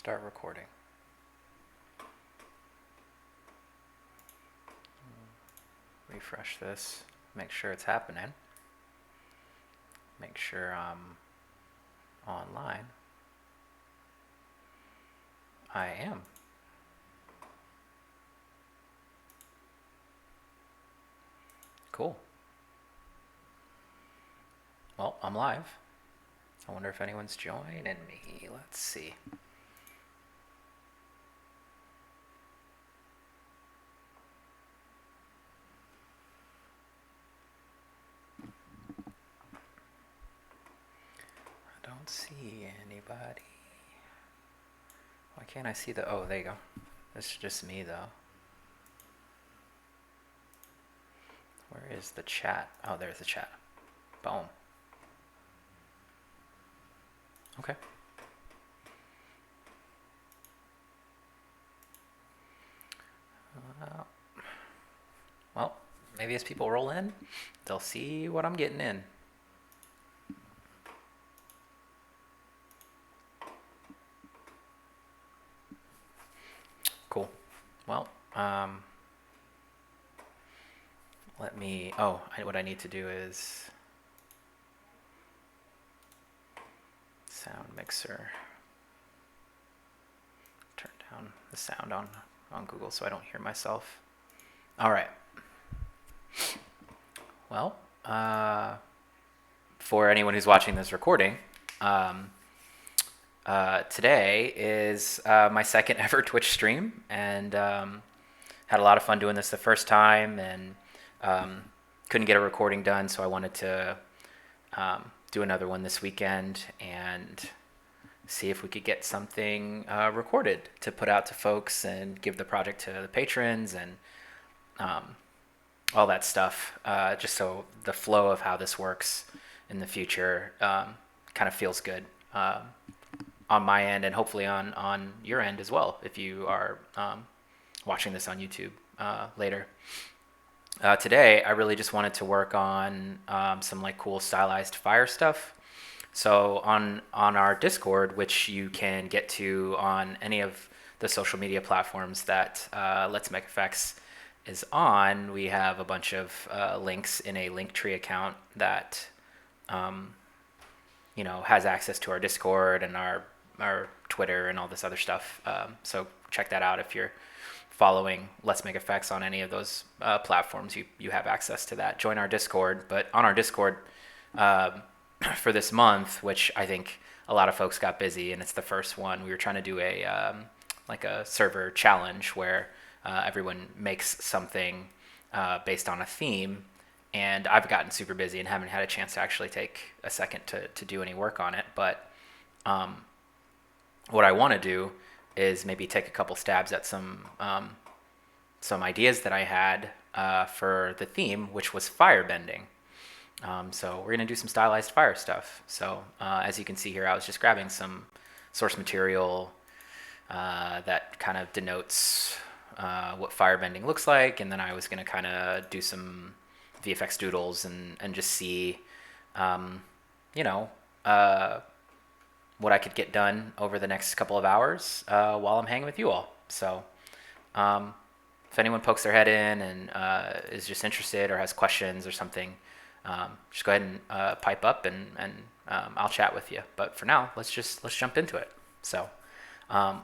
Start recording. Refresh this, make sure it's happening. Make sure I'm online. I am. Cool. Well, I'm live. I wonder if anyone's joining me. Let's see. I don't see anybody. Why can't I see the... Oh, there you go. It's just me, though. Where is the chat? Oh, there's the chat. Boom. Okay. Well, maybe as people roll in, they'll see what I'm getting in. Cool. Well, let me... Oh, what I need to do is... Sound mixer. Turn down the sound on Google so I don't hear myself. All right. Well, for anyone who's watching this recording, today is my second ever Twitch stream, and had a lot of fun doing this the first time, and couldn't get a recording done, so I wanted to do another one this weekend and see if we could get something recorded to put out to folks and give the project to the patrons and all that stuff, just so the flow of how this works in the future kind of feels good on my end, and hopefully on your end as well if you are watching this on YouTube later. Today I really just wanted to work on some like cool stylized fire stuff. So on our Discord, which you can get to on any of the social media platforms that Let's Make FX is on, we have a bunch of links in a Linktree account that has access to our Discord and our Twitter and all this other stuff. So check that out if you're following Let's Make FX on any of those platforms. You have access to that. Join our Discord. But on our Discord for this month, which I think a lot of folks got busy, and it's the first one, we were trying to do a like a server challenge where everyone makes something based on a theme, and I've gotten super busy and haven't had a chance to actually take a second to do any work on it. But what I want to do is maybe take a couple stabs at some ideas that I had for the theme, which was firebending. So we're going to do some stylized fire stuff. So as you can see here, I was just grabbing some source material that kind of denotes what firebending looks like, and then I was going to kind of do some VFX doodles and just see, what I could get done over the next couple of hours while I'm hanging with you all. So if anyone pokes their head in and is just interested or has questions or something, just go ahead and pipe up and I'll chat with you. But for now, let's jump into it. So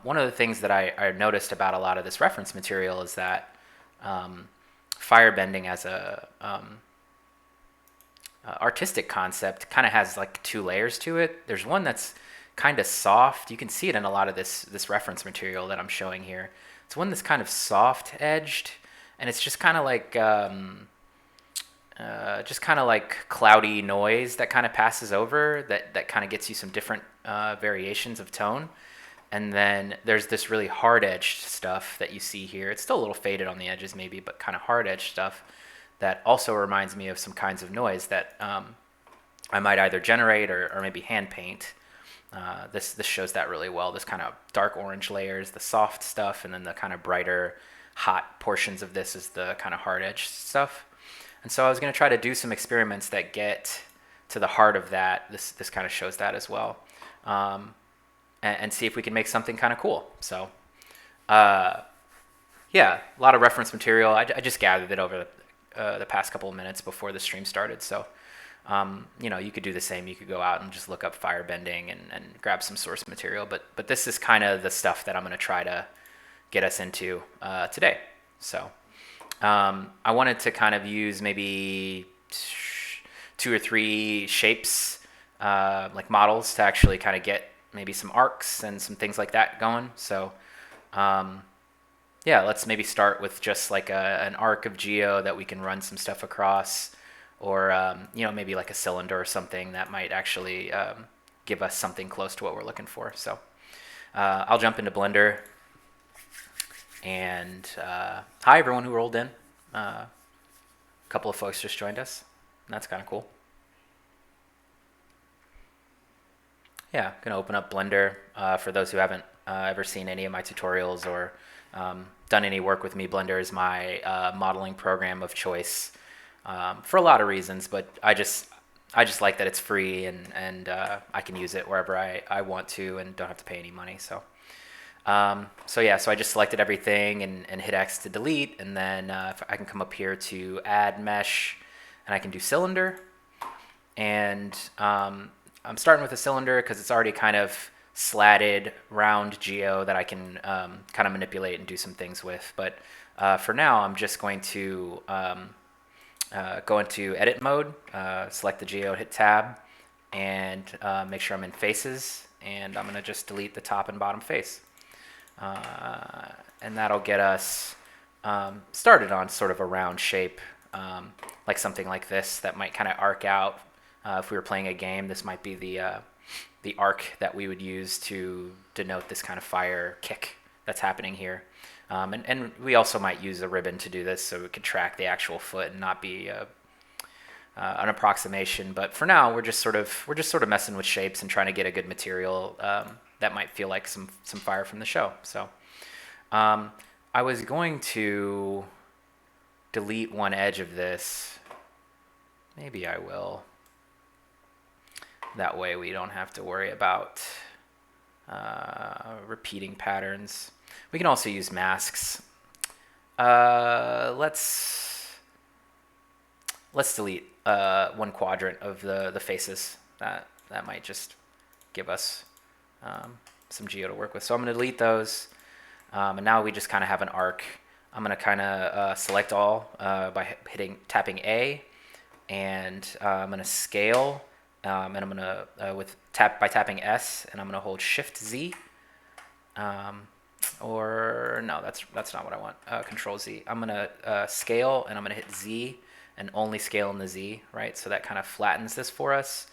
one of the things that I noticed about a lot of this reference material is that firebending as a artistic concept kind of has like two layers to it. There's one that's kind of soft. You can see it in a lot of this reference material that I'm showing here. It's one that's kind of soft edged, and it's just kind of like cloudy noise that kind of passes over that kind of gets you some different variations of tone. And then there's this really hard edged stuff that you see here. It's still a little faded on the edges maybe, but kind of hard edged stuff that also reminds me of some kinds of noise that I might either generate or maybe hand paint. This shows that really well. This kind of dark orange layers, the soft stuff, and then the kind of brighter, hot portions of this is the kind of hard edged stuff. And so I was going to try to do some experiments that get to the heart of that. This kind of shows that as well. and see if we can make something kind of cool. So yeah, a lot of reference material. I just gathered it over the past couple of minutes before the stream started. So you could do the same. You could go out and just look up fire bending and grab some source material. But this is kind of the stuff that I'm going to try to get us into today. So I wanted to kind of use maybe 2 or 3 shapes, like models, to actually kind of get maybe some arcs and some things like that going. So yeah, let's maybe start with just like an arc of geo that we can run some stuff across, or maybe like a cylinder or something that might actually give us something close to what we're looking for. So I'll jump into Blender. And hi everyone who rolled in. A couple of folks just joined us. That's kind of cool. Yeah, gonna open up Blender. For those who haven't ever seen any of my tutorials or done any work with me, Blender is my modeling program of choice for a lot of reasons, but I just like that it's free and I can use it wherever I want to and don't have to pay any money. So I just selected everything and hit X to delete, and then I can come up here to add mesh, and I can do cylinder. And I'm starting with a cylinder because it's already kind of slatted round geo that I can kind of manipulate and do some things with. But for now, I'm just going to go into edit mode, select the geo, hit tab, and make sure I'm in faces, and I'm going to just delete the top and bottom face. And that'll get us started on sort of a round shape, like something like this that might kind of arc out. If we were playing a game, this might be the arc that we would use to denote this kind of fire kick that's happening here. And we also might use a ribbon to do this, so we could track the actual foot and not be an approximation. But for now, we're just sort of messing with shapes and trying to get a good material that might feel like some fire from the show. So I was going to delete one edge of this. Maybe I will. That way we don't have to worry about repeating patterns. We can also use masks. Let's delete one quadrant of the faces. That might just give us some geo to work with. So I'm going to delete those. And now we just kind of have an arc. I'm going to kind of select all by tapping A, and I'm going to scale, and I'm going to by tapping S, and I'm going to hold Shift Z. Or no, that's not what I want. Control Z. I'm going to scale, and I'm going to hit Z and only scale in the Z, right? So that kind of flattens this for us.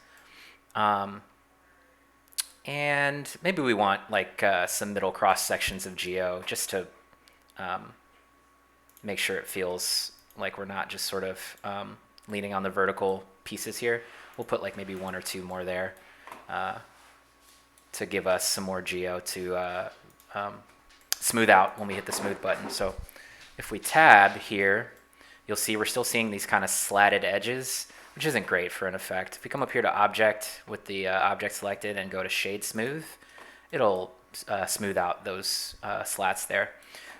And maybe we want like some middle cross sections of geo just to make sure it feels like we're not just sort of leaning on the vertical pieces here. We'll put like maybe 1 or 2 more there to give us some more geo to smooth out when we hit the smooth button. So if we tab here, you'll see we're still seeing these kind of slatted edges, which isn't great for an effect. If we come up here to Object with the object selected and go to Shade Smooth, it'll smooth out those slats there.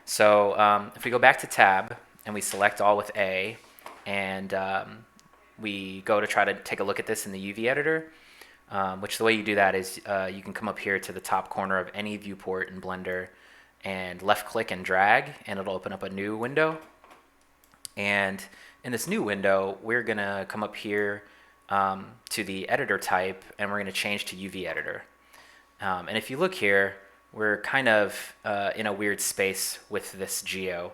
So if we go back to Tab and we select all with A, and we go to try to take a look at this in the UV editor, which the way you do that is you can come up here to the top corner of any viewport in Blender and left click and drag, and it'll open up a new window. And in this new window, we're going to come up here to the editor type, and we're going to change to UV editor. And if you look here, we're kind of in a weird space with this geo.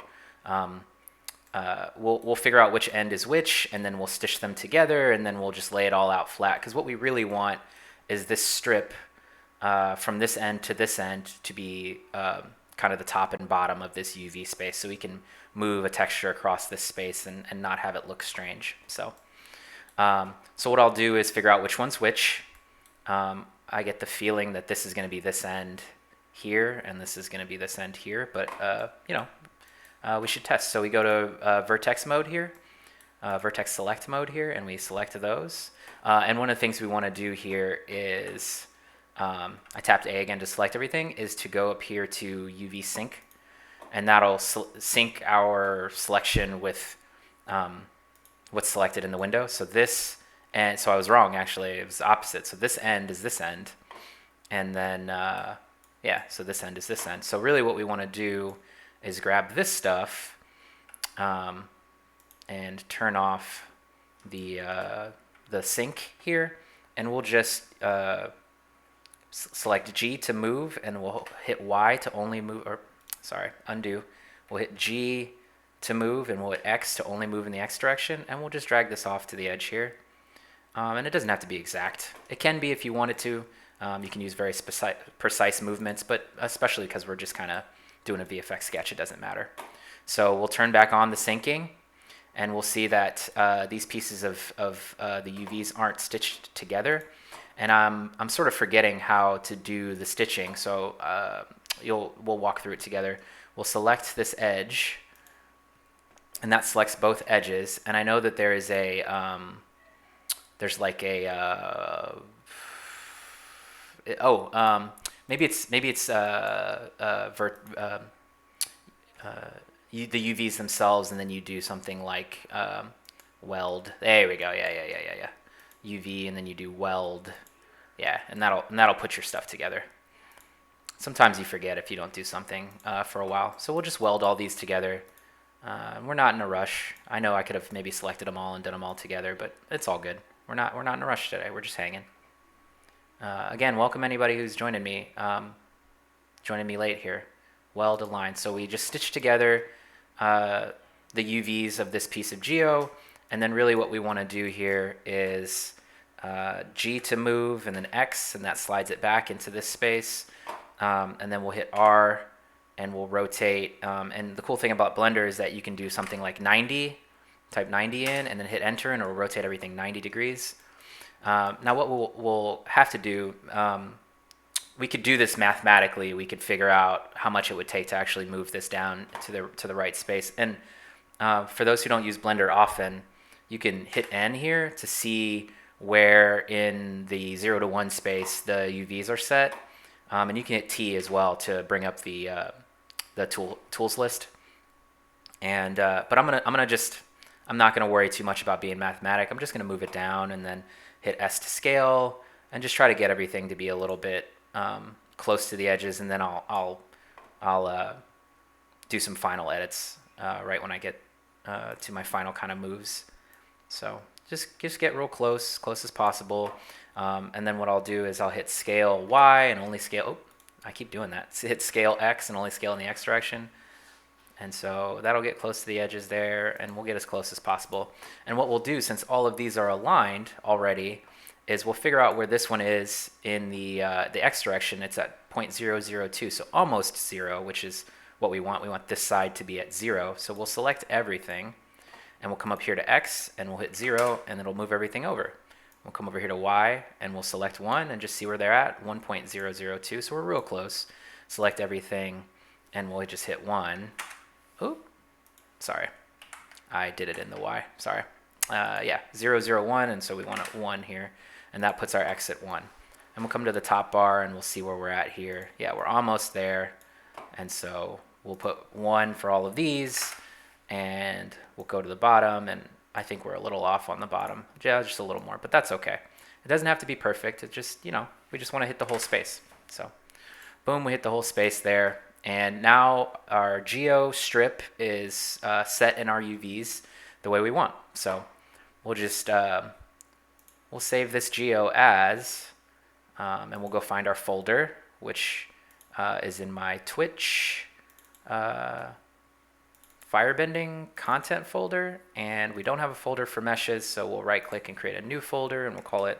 We'll figure out which end is which, and then we'll stitch them together, and then we'll just lay it all out flat. Because what we really want is this strip from this end to this end to be kind of the top and bottom of this UV space, so we can move a texture across this space and not have it look strange. So what I'll do is figure out which one's which. I get the feeling that this is going to be this end here, and this is going to be this end here, but we should test. So we go to vertex mode here, vertex select mode here, and we select those. And one of the things we want to do here is I tapped A again to select everything, is to go up here to UV sync, and that'll sync our selection with what's selected in the window. So this, and so I was wrong actually, it was the opposite. So this end is this end, and then yeah, so this end is this end. So really what we want to do is grab this stuff and turn off the sync here, and we'll just select G to move, and we'll hit Y to only move, or sorry, undo. We'll hit G to move, and we'll hit X to only move in the X direction, and we'll just drag this off to the edge here. And it doesn't have to be exact. It can be if you wanted to. You can use very precise movements, but especially because we're just kind of doing a VFX sketch, it doesn't matter. So we'll turn back on the syncing, and we'll see that these pieces of the UVs aren't stitched together. And I'm sort of forgetting how to do the stitching, so we'll walk through it together. We'll select this edge, and that selects both edges. And I know that there is a there's like a maybe it's the UVs themselves, and then you do something like weld. There we go. Yeah. UV, and then you do weld. Yeah, and that'll put your stuff together. Sometimes you forget if you don't do something for a while. So we'll just weld all these together. We're not in a rush. I know I could have maybe selected them all and done them all together, but it's all good. We're not in a rush today. We're just hanging. Again, welcome anybody who's joining me late here. Weld align. So we just stitch together the UVs of this piece of geo, and then really what we want to do here is G to move, and then X, and that slides it back into this space. And then we'll hit R, and we'll rotate. And the cool thing about Blender is that you can do something like 90, type 90 in, and then hit enter, and it'll rotate everything 90 degrees. Now what we'll have to do, we could do this mathematically. We could figure out how much it would take to actually move this down to the right space. And for those who don't use Blender often, you can hit N here to see where in the 0 to 1 space the UVs are set. And you can hit T as well to bring up the tools list. And but I'm not gonna worry too much about being mathematic. I'm just gonna move it down and then hit S to scale, and just try to get everything to be a little bit close to the edges, and then I'll do some final edits right when I get to my final kind of moves. So just get real close as possible. And then what I'll do is I'll hit scale Y and only scale, oh, I keep doing that. So hit scale X and only scale in the X direction. And so that'll get close to the edges there, and we'll get as close as possible. And what we'll do, since all of these are aligned already, is we'll figure out where this one is in the X direction. It's at 0.002, so almost 0, which is what we want. We want this side to be at 0. So we'll select everything, and we'll come up here to X, and we'll hit 0, and it'll move everything over. We'll come over here to Y, and we'll select 1 and just see where they're at, 1.002. So we're real close. Select everything, and we'll just hit 1. Oh, sorry. I did it in the Y. Sorry. Yeah, 0, 0, 1, and so we want it 1 here. And that puts our X at 1. And we'll come to the top bar, and we'll see where we're at here. Yeah, we're almost there. And so we'll put 1 for all of these, and we'll go to the bottom, and I think we're a little off on the bottom. Yeah, just a little more, but that's okay. It doesn't have to be perfect. It just, we just want to hit the whole space. So boom, we hit the whole space there. And now our geo strip is set in our UVs the way we want. So we'll just, we'll save this geo as, and we'll go find our folder, which is in my Twitch firebending content folder, and we don't have a folder for meshes, so we'll right click and create a new folder, and we'll call it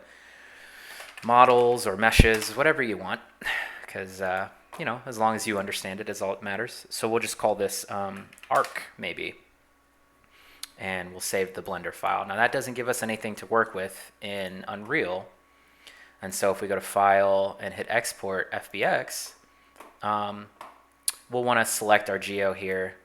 models or meshes, whatever you want, because as long as you understand it is all that matters. So we'll just call this arc maybe, and we'll save the Blender file. Now that doesn't give us anything to work with in Unreal, and so if we go to File and hit Export FBX, we'll want to select our geo here.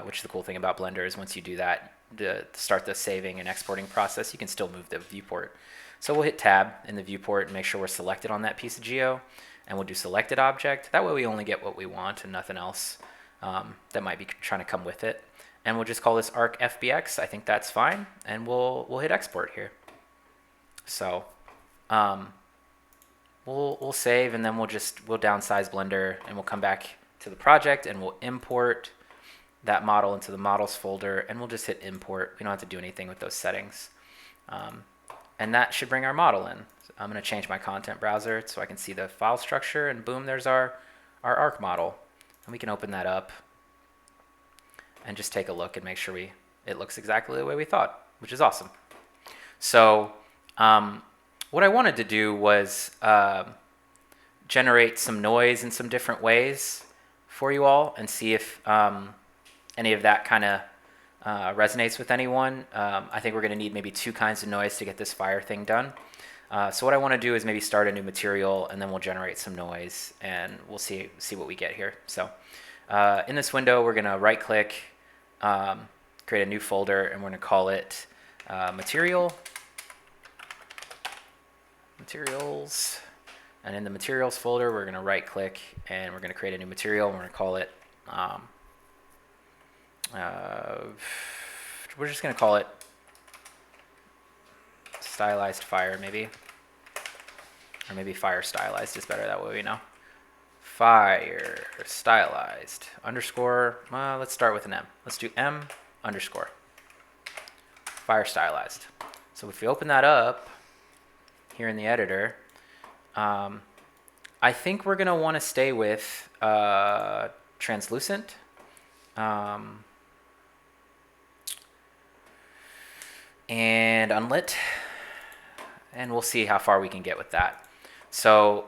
Which the cool thing about Blender is once you do that, to start the saving and exporting process, you can still move the viewport. So we'll hit tab in the viewport and make sure we're selected on that piece of geo, and we'll do selected object. That way we only get what we want and nothing else that might be trying to come with it. And we'll just call this arc FBX. I think that's fine, and we'll hit export here. So we'll save, and then we'll downsize Blender, and we'll come back to the project, and we'll import that model into the models folder, and we'll just hit import. We don't have to do anything with those settings. And that should bring our model in. So I'm going to change my content browser so I can see the file structure, and boom, there's our arc model. And we can open that up and just take a look and make sure it looks exactly the way we thought, which is awesome. So what I wanted to do was generate some noise in some different ways for you all and see if any of that kind of resonates with anyone. I think we're going to need maybe 2 kinds of noise to get this fire thing done. So what I want to do is maybe start a new material, and then we'll generate some noise, and we'll see what we get here. So in this window, we're going to right-click, create a new folder, and we're going to call it materials. And in the materials folder, we're going to right-click, and we're going to create a new material, and we're going to call it we're just going to call it stylized fire, maybe. Or maybe fire stylized is better, that way we know. Fire stylized underscore, let's start with an M. Let's do M underscore fire stylized. So if we open that up here in the editor, I think we're going to want to stay with translucent. And unlit, and we'll see how far we can get with that. So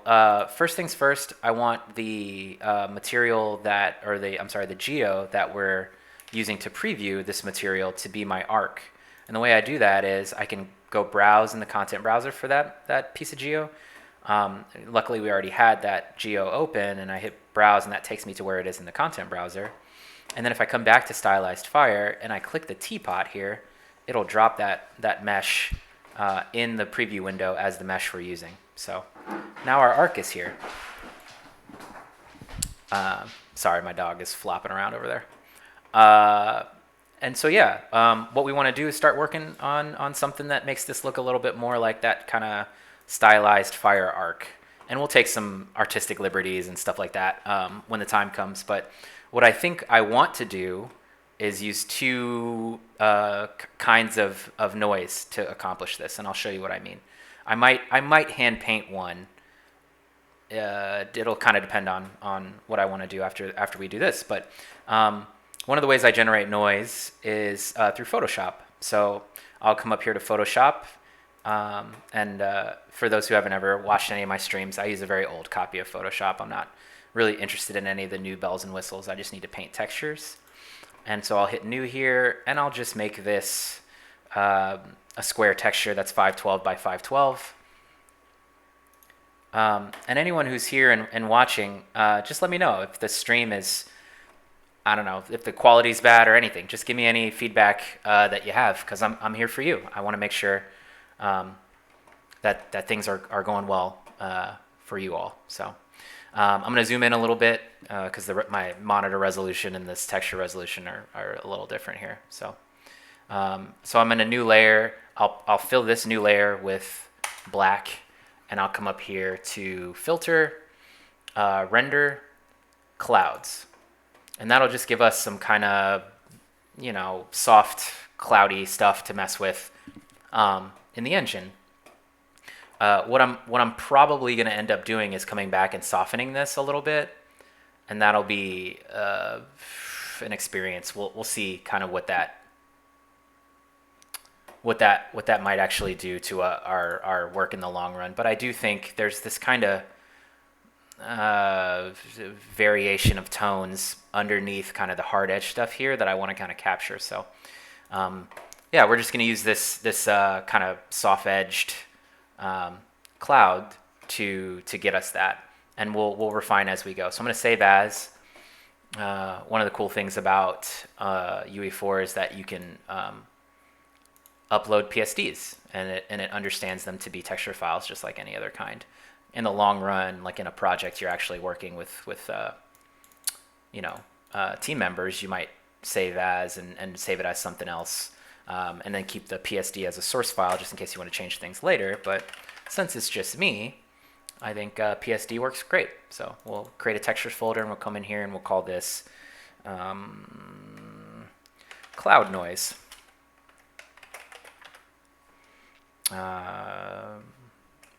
first things first, I want the material that, or the geo that we're using to preview this material to be my arc. And the way I do that is I can go browse in the content browser for that piece of geo. Luckily, we already had that geo open, and I hit browse, and that takes me to where it is in the content browser. And then if I come back to stylized fire and I click the teapot here, it'll drop that mesh in the preview window as the mesh we're using. So now our arc is here. Sorry, my dog is flopping around over there. And so yeah, what we want to do is start working on something that makes this look a little bit more like that kind of stylized fire arc. And we'll take some artistic liberties and stuff like that when the time comes. But what I think I want to do is use 2 kinds of noise to accomplish this, and I'll show you what I mean. I might hand paint one. It'll kind of depend on what I want to do after we do this. But one of the ways I generate noise is through Photoshop. So I'll come up here to Photoshop, and for those who haven't ever watched any of my streams, I use a very old copy of Photoshop. I'm not really interested in any of the new bells and whistles. I just need to paint textures. And so I'll hit new here, and I'll just make this a square texture that's 512 by 512. And anyone who's here and watching, just let me know if the stream is, I don't know, if the quality's bad or anything. Just give me any feedback that you have, because I'm here for you. I want to make sure that things are going well for you all. So I'm going to zoom in a little bit because my monitor resolution and this texture resolution are a little different here. So so I'm in a new layer. I'll fill this new layer with black, and I'll come up here to filter, render clouds. And that'll just give us some kind of, soft, cloudy stuff to mess with in the engine. What I'm probably going to end up doing is coming back and softening this a little bit, and that'll be an experience. We'll see kind of what that might actually do to our work in the long run. But I do think there's this kind of variation of tones underneath kind of the hard edge stuff here that I want to kind of capture. So yeah, we're just going to use this kind of soft edged cloud to get us that, and we'll refine as we go. So I'm going to save as. One of the cool things about UE4 is that you can upload PSDs, and it understands them to be texture files just like any other kind. In the long run, like in a project you're actually working with team members, you might save as and save it as something else, and then keep the PSD as a source file just in case you want to change things later. But since it's just me, I think PSD works great. So we'll create a textures folder, and we'll come in here and we'll call this cloud noise.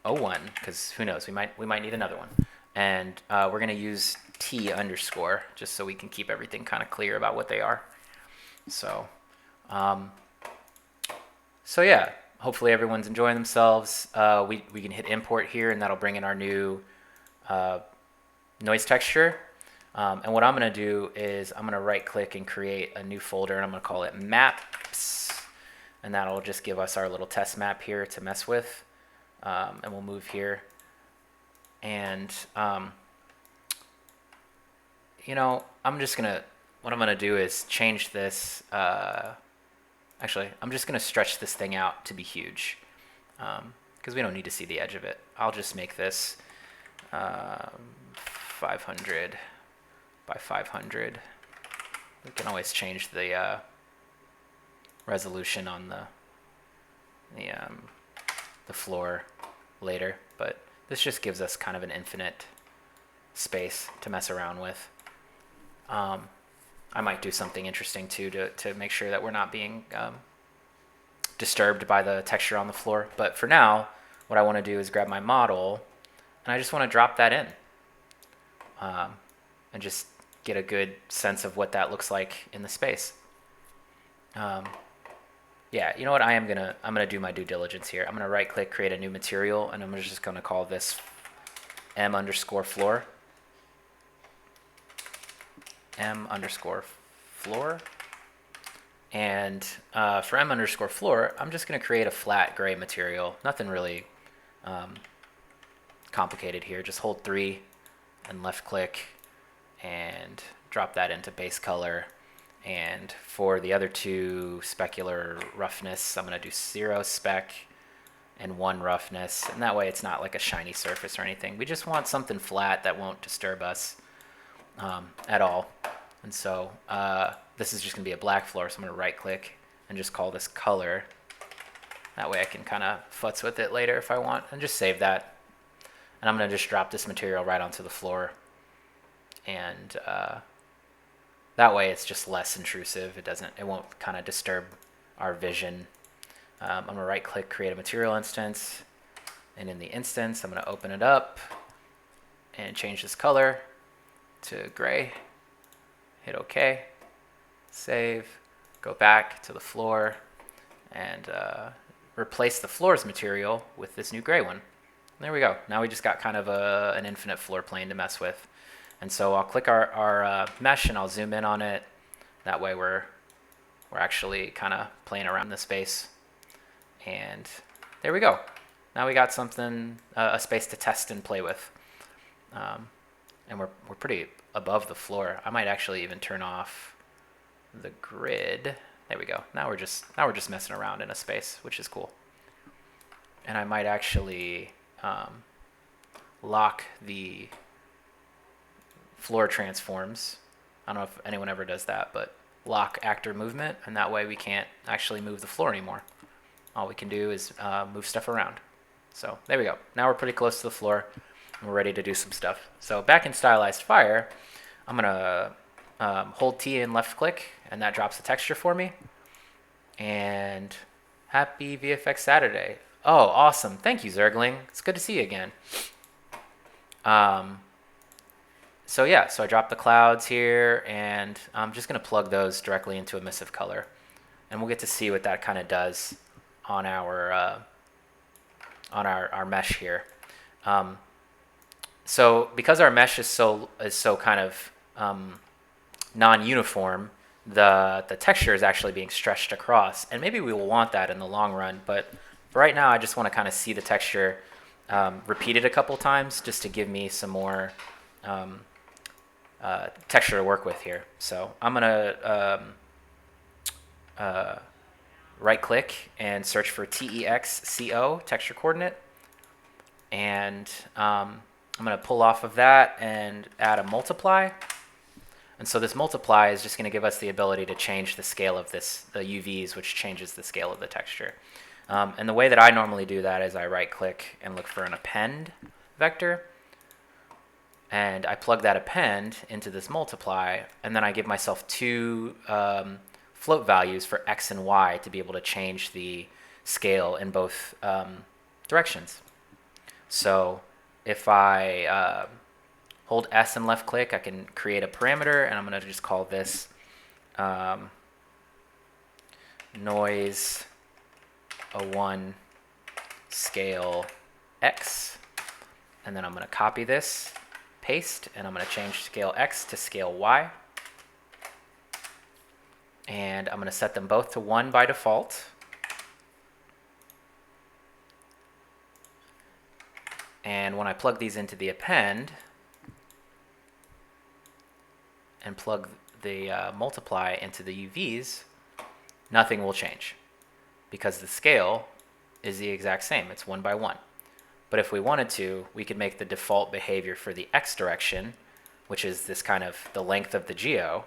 O1, because who knows, we might need another one. And we're going to use T underscore just so we can keep everything kind of clear about what they are. So, yeah, hopefully everyone's enjoying themselves. We can hit import here, and that'll bring in our new noise texture. And what I'm going to do is I'm going to right click and create a new folder, and I'm going to call it maps. And that'll just give us our little test map here to mess with. And we'll move here. And, what I'm going to do is change this. Actually, I'm just going to stretch this thing out to be huge, because we don't need to see the edge of it. I'll just make this 500 by 500. We can always change the resolution on the floor later, but this just gives us kind of an infinite space to mess around with. I might do something interesting too to make sure that we're not being disturbed by the texture on the floor. But for now, what I want to do is grab my model, and I just want to drop that in, and just get a good sense of what that looks like in the space. Yeah, you know what? I'm gonna do my due diligence here. I'm gonna right click, create a new material, and I'm just gonna call this m underscore floor. M underscore floor. And for m underscore floor, I'm just gonna create a flat gray material. Nothing really complicated here. Just hold 3 and left click and drop that into base color. And for the other 2 specular roughness, I'm going to do 0 spec and 1 roughness. And that way it's not like a shiny surface or anything. We just want something flat that won't disturb us at all. And so this is just going to be a black floor. So I'm going to right click and just call this color. That way I can kind of futz with it later if I want, and just save that. And I'm going to just drop this material right onto the floor. And that way it's just less intrusive. It won't kind of disturb our vision. I'm going to right click, create a material instance. And in the instance, I'm going to open it up and change this color to gray. Hit OK. Save. Go back to the floor and replace the floor's material with this new gray one. There we go. Now we just got kind of an infinite floor plane to mess with. And so I'll click our mesh, and I'll zoom in on it. That way we're actually kind of playing around the space. And there we go. Now we got something, a space to test and play with. And we're pretty above the floor. I might actually even turn off the grid. There we go. Now we're just messing around in a space, which is cool. And I might actually lock the floor transforms. I don't know if anyone ever does that, but lock actor movement, and that way we can't actually move the floor anymore. All we can do is move stuff around. So there we go. Now we're pretty close to the floor, and we're ready to do some stuff. So back in stylized fire, I'm gonna hold T and left click, and that drops the texture for me. And happy VFX Saturday. Oh, awesome. Thank you, Zergling. It's good to see you again. So yeah, so I dropped the clouds here, and I'm just going to plug those directly into emissive color. And we'll get to see what that kind of does on our mesh here. So because our mesh is so kind of non-uniform, the texture is actually being stretched across. And maybe we will want that in the long run, but right now I just want to kind of see the texture repeated a couple times just to give me some more texture to work with here. So I'm gonna right click and search for TEXCO, texture coordinate. And I'm going to pull off of that and add a multiply. And so this multiply is just going to give us the ability to change the scale of this, the UVs, which changes the scale of the texture. And the way that I normally do that is I right click and look for an append vector. And I plug that append into this multiply, and then I give myself two float values for x and y to be able to change the scale in both directions. So if I hold S and left click, I can create a parameter, and I'm going to just call this noise 01 scale x. And then I'm going to copy this, paste, and I'm going to change scale x to scale y. And I'm going to set them both to 1 by default. And when I plug these into the append and plug the multiply into the UVs, nothing will change because the scale is the exact same. It's 1 by 1. But if we wanted to, we could make the default behavior for the x direction, which is this kind of the length of the geo.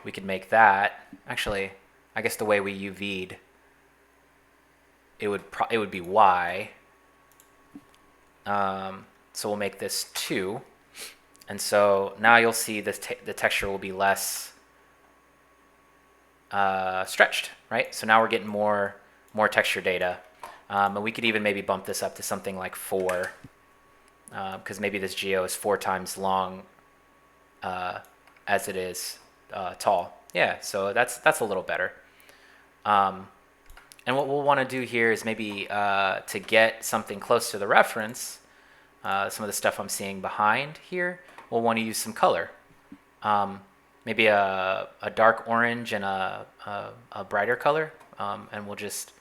We could make that, actually, I guess the way we UV'd, it would be y. So we'll make this 2. And so now you'll see this the texture will be less stretched, right? So now we're getting more texture data. And we could even maybe bump this up to something like 4, because maybe this geo is 4 times long as it is tall. Yeah, so that's a little better. And what we'll want to do here is maybe to get something close to the reference, some of the stuff I'm seeing behind here, we'll want to use some color. Maybe a dark orange and a brighter color, and we'll just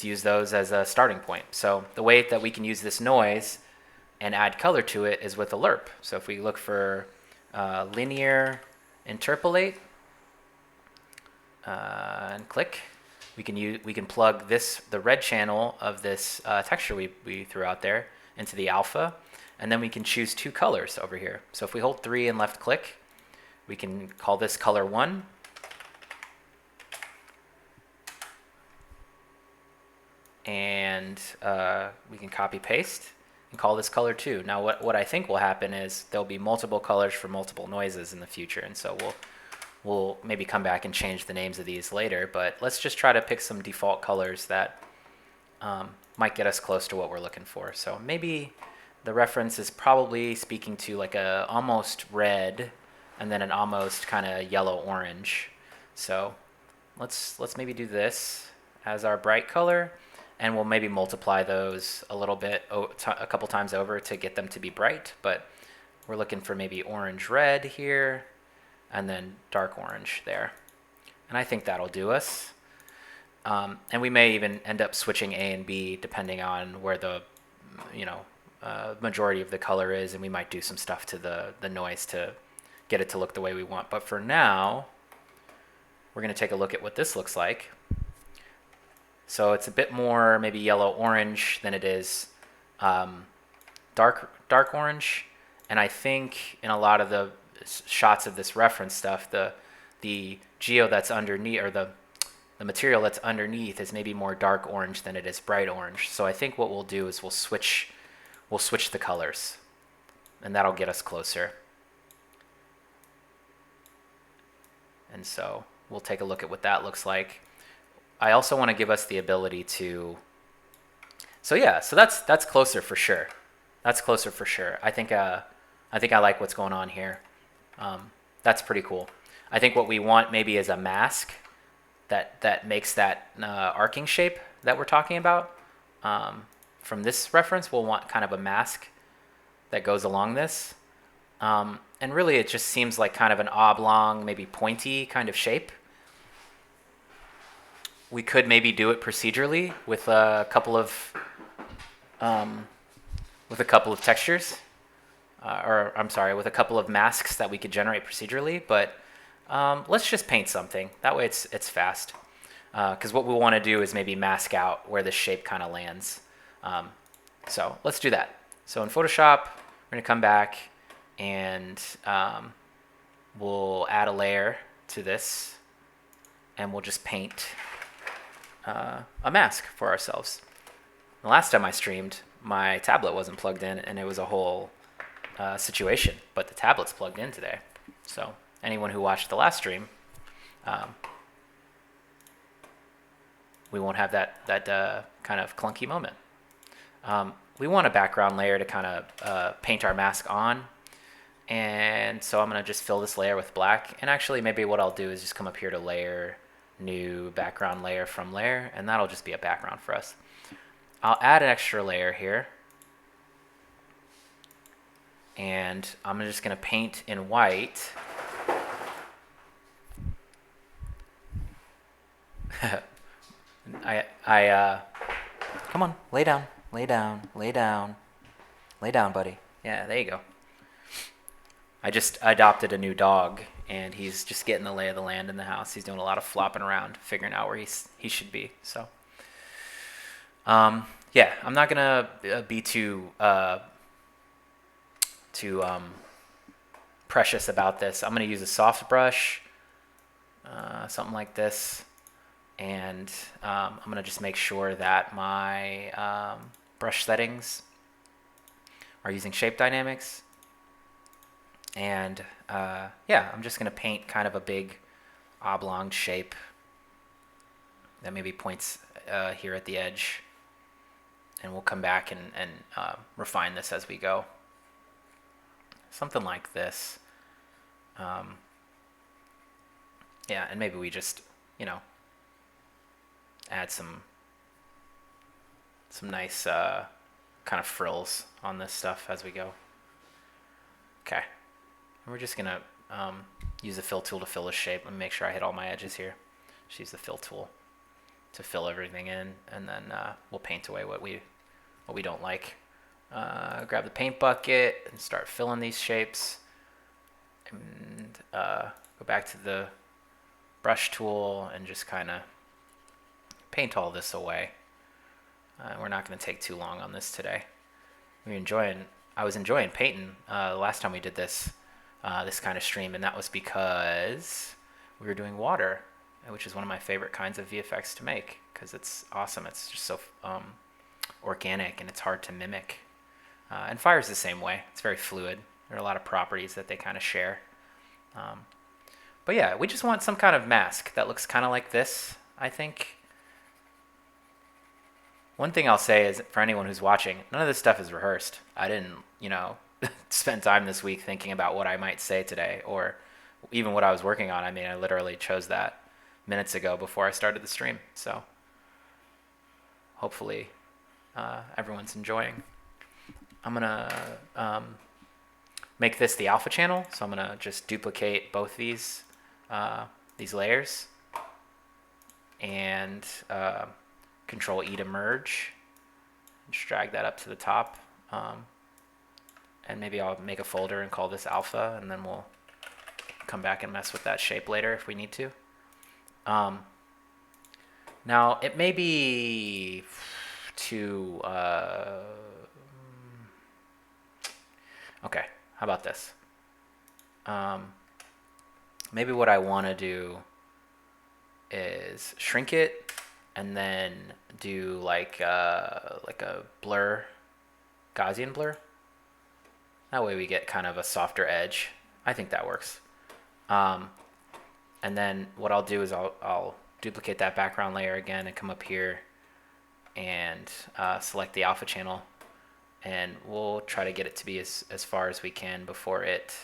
use those as a starting point. So the way that we can use this noise and add color to it is with a lerp. So if we look for linear interpolate and click, we can plug the red channel of this texture we threw out there into the alpha, and then we can choose 2 colors over here. So if we hold 3 and left click, we can call this color 1. And we can copy paste and call this color 2. Now what I think will happen is there'll be multiple colors for multiple noises in the future, and so we'll maybe come back and change the names of these later, but let's just try to pick some default colors that might get us close to what we're looking for. So maybe the reference is probably speaking to like a almost red and then an almost kind of yellow orange. So let's maybe do this as our bright color, and we'll maybe multiply those a little bit, a couple times over to get them to be bright. But we're looking for maybe orange red here, and then dark orange there. And I think that'll do us. And we may even end up switching A and B depending on where the majority of the color is, and we might do some stuff to the noise to get it to look the way we want. But for now, we're going to take a look at what this looks like. So it's a bit more maybe yellow-orange than it is dark orange. And I think in a lot of the shots of this reference stuff, the geo that's underneath, or the material that's underneath, is maybe more dark orange than it is bright orange. So I think what we'll do is we'll switch the colors, and that'll get us closer. And so we'll take a look at what that looks like. I also want to give us the ability to, so that's closer for sure. That's closer for sure. I think I like what's going on here. That's pretty cool. I think what we want maybe is a mask that makes that arcing shape that we're talking about. From this reference, we'll want kind of a mask that goes along this. And really it just seems like kind of an oblong, maybe pointy kind of shape. We could maybe do it procedurally with a couple of textures, or I'm sorry, with a couple of masks that we could generate procedurally. But let's just paint something. That way it's fast. because what we want to do is maybe mask out where this shape kind of lands. So let's do that. So in Photoshop, we're going to come back and we'll add a layer to this, and we'll just paint a mask for ourselves. The last time I streamed, my tablet wasn't plugged in, and it was a whole situation, but the tablet's plugged in today. So anyone who watched the last stream, we won't have that kind of clunky moment. We want a background layer to kind of paint our mask on, and so I'm going to just fill this layer with black. And actually, maybe what I'll do is just come up here to layer, new background layer from layer, and that'll just be a background for us. I'll add an extra layer here, and I'm just going to paint in white. Come on, lay down, lay down, lay down, lay down, buddy. Yeah, there you go. I just adopted a new dog, and he's just getting the lay of the land in the house. He's doing a lot of flopping around, figuring out where he should be. So, yeah, I'm not gonna be too precious about this. I'm gonna use a soft brush, something like this, and I'm gonna just make sure that my brush settings are using shape dynamics. And yeah, I'm just going to paint kind of a big oblong shape that maybe points here at the edge. And we'll come back and refine this as we go. Something like this. Yeah, and maybe we just, add some nice kind of frills on this stuff as we go. Okay. And we're just going to use the fill tool to fill this shape. Let me make sure I hit all my edges here. Just use the fill tool to fill everything in, and then we'll paint away what we don't like. Grab the paint bucket and start filling these shapes. And go back to the brush tool and just kind of paint all this away. We're not going to take too long on this today. I was enjoying painting last time we did this kind of stream, and that was because we were doing water, which is one of my favorite kinds of VFX to make because it's awesome. It's just so organic, and it's hard to mimic. And fire's the same way. It's very fluid. There are a lot of properties that they kind of share. But yeah, we just want some kind of mask that looks kind of like this, I think. One thing I'll say is, for anyone who's watching, none of this stuff is rehearsed. I didn't, spend time this week thinking about what I might say today, or even what I was working on. I mean, I literally chose that minutes ago before I started the stream. So hopefully everyone's enjoying. I'm going to make this the alpha channel. So I'm going to just duplicate both these layers and Control E to merge. Just drag that up to the top. And maybe I'll make a folder and call this alpha, and then we'll come back and mess with that shape later if we need to. Now, it may be too... okay, how about this? Maybe what I want to do is shrink it and then do like a blur, Gaussian blur. That way we get kind of a softer edge. I think that works. And then what I'll do is I'll duplicate that background layer again and come up here and select the alpha channel. And we'll try to get it to be as far as we can before it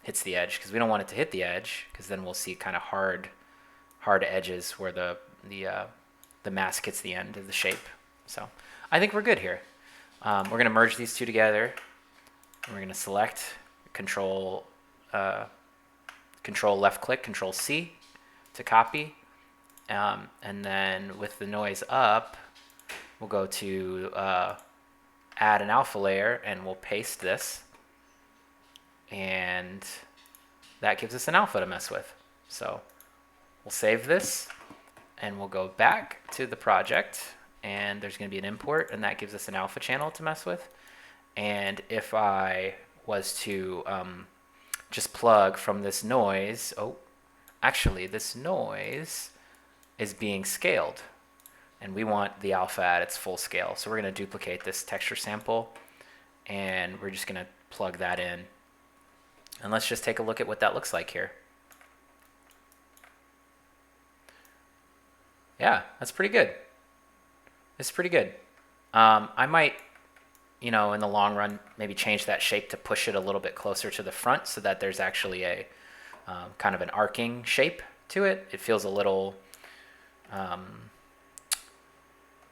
hits the edge, because we don't want it to hit the edge, because then we'll see kind of hard edges where the mask hits the end of the shape. So I think we're good here. We're going to merge these two together. And we're going to select Control left click, Control C to copy. And then with the noise up, we'll go to add an alpha layer, and we'll paste this. And that gives us an alpha to mess with. So we'll save this, and we'll go back to the project, and there's going to be an import, and that gives us an alpha channel to mess with. And if I was to just plug from this noise, actually this noise is being scaled, and we want the alpha at its full scale. So we're going to duplicate this texture sample, and we're just going to plug that in. And let's just take a look at what that looks like here. Yeah, that's pretty good. It's pretty good. I might, in the long run, maybe change that shape to push it a little bit closer to the front so that there's actually a kind of an arcing shape to it. It feels a little,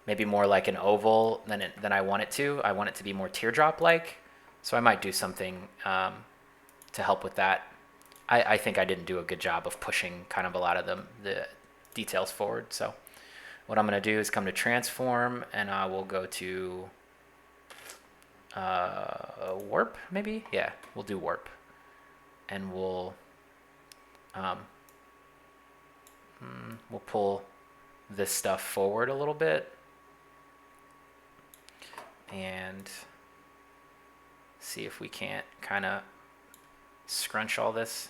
maybe more like an oval than I want it to. I want it to be more teardrop-like. So I might do something to help with that. I think I didn't do a good job of pushing kind of a lot of the details forward. So what I'm going to do is come to transform, and I will go to warp, maybe? Yeah, we'll do warp. And we'll pull this stuff forward a little bit and see if we can't kind of scrunch all this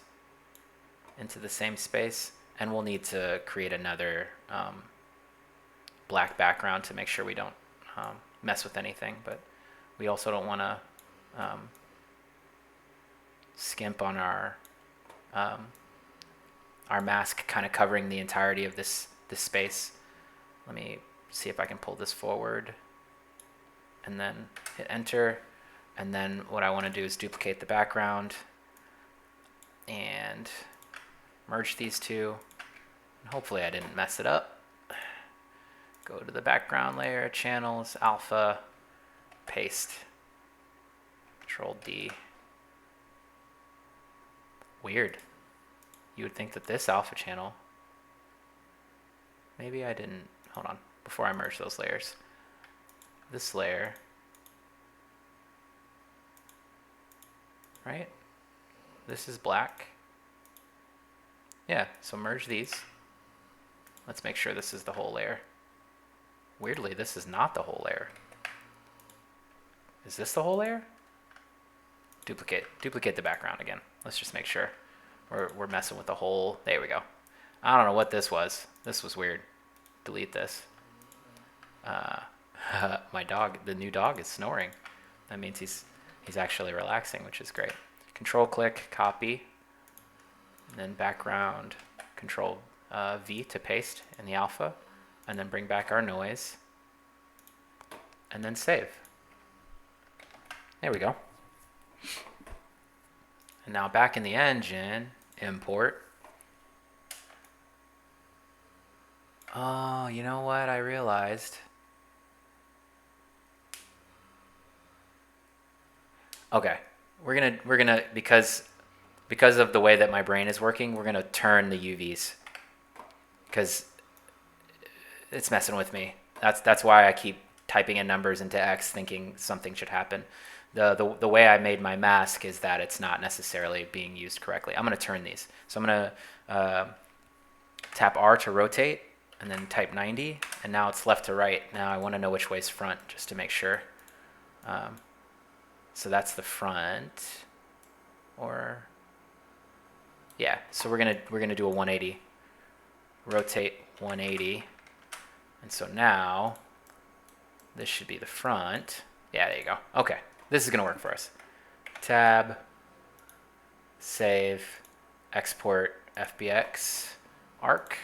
into the same space. And we'll need to create another black background to make sure we don't mess with anything, but we also don't want to skimp on our mask kind of covering the entirety of this space. Let me see if I can pull this forward and then hit enter. And then what I want to do is duplicate the background and merge these two. And hopefully I didn't mess it up. Go to the background layer, channels, alpha, paste, Control D. Weird. You would think that this alpha channel, maybe I didn't, hold on, before I merge those layers. This layer, right? This is black. Yeah, so merge these. Let's make sure this is the whole layer. Weirdly, this is not the whole layer. Is this the whole layer? Duplicate the background again. Let's just make sure we're messing with the whole, there we go. I don't know what this was. This was weird. Delete this. My dog, the new dog is snoring. That means he's actually relaxing, which is great. Control click, copy, and then background, Control V to paste in the alpha, and then bring back our noise, and then save. There we go. And now back in the engine, import. Oh, you know what I realized? Okay, we're gonna because of the way that my brain is working, we're gonna turn the UVs because it's messing with me. That's why I keep typing in numbers into X, thinking something should happen. The way I made my mask is that it's not necessarily being used correctly. I'm gonna turn these. So I'm gonna tap R to rotate, and then type 90, and now it's left to right. Now I want to know which way's front, just to make sure. So that's the front, or yeah. So we're gonna do a 180, rotate 180, and so now this should be the front. Yeah, there you go. Okay, this is gonna work for us. Tab, save, export FBX arc.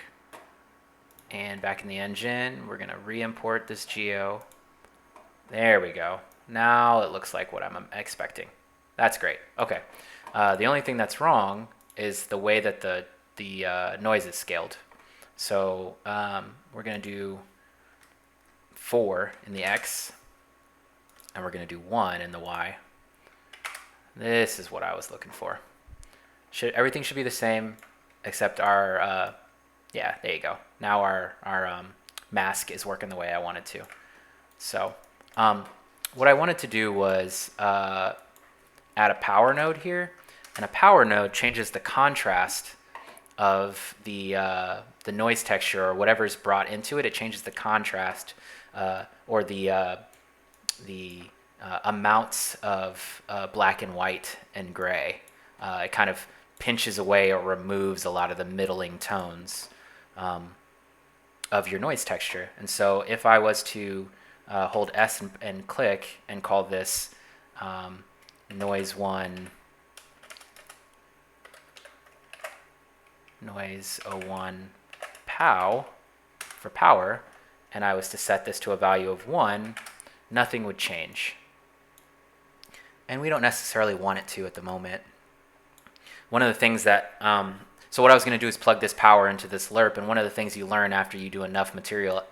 And back in the engine, we're gonna re-import this geo. There we go. Now it looks like what I'm expecting. That's great. Okay. The only thing that's wrong is the way that the noise is scaled. So we're gonna do 4 in the X, and we're gonna do 1 in the Y. This is what I was looking for. Everything should be the same except our yeah, there you go. Now our mask is working the way I wanted to. So what I wanted to do was add a power node here, and a power node changes the contrast of the noise texture or whatever's brought into it, it changes the contrast or the amounts of black and white and gray. It kind of pinches away or removes a lot of the middling tones of your noise texture. And so if I was to hold S and click and call this noise 1, noise 01 pow for power, and I was to set this to a value of 1, nothing would change. And we don't necessarily want it to at the moment. One of the things that, so what I was going to do is plug this power into this lerp, and one of the things you learn after you do enough material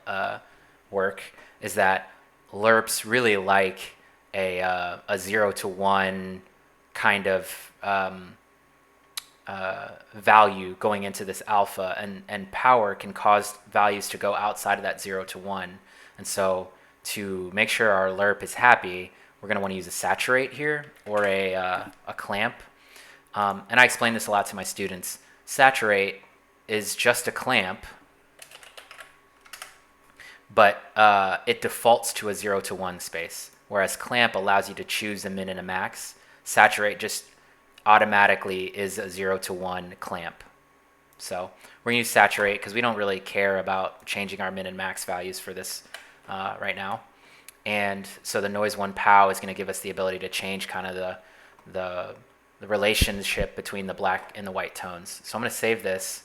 work is that lerps really like a 0 to 1 kind of value going into this alpha, and power can cause values to go outside of that 0 to 1. And so to make sure our lerp is happy, we're going to want to use a saturate here or a clamp. And I explain this a lot to my students. Saturate is just a clamp, but it defaults to a 0 to 1 space, whereas clamp allows you to choose a min and a max. Saturate just automatically is a 0 to 1 clamp. So we're going to use saturate because we don't really care about changing our min and max values for this right now. And so the noise 1 pow is going to give us the ability to change kind of the relationship between the black and the white tones. So I'm going to save this,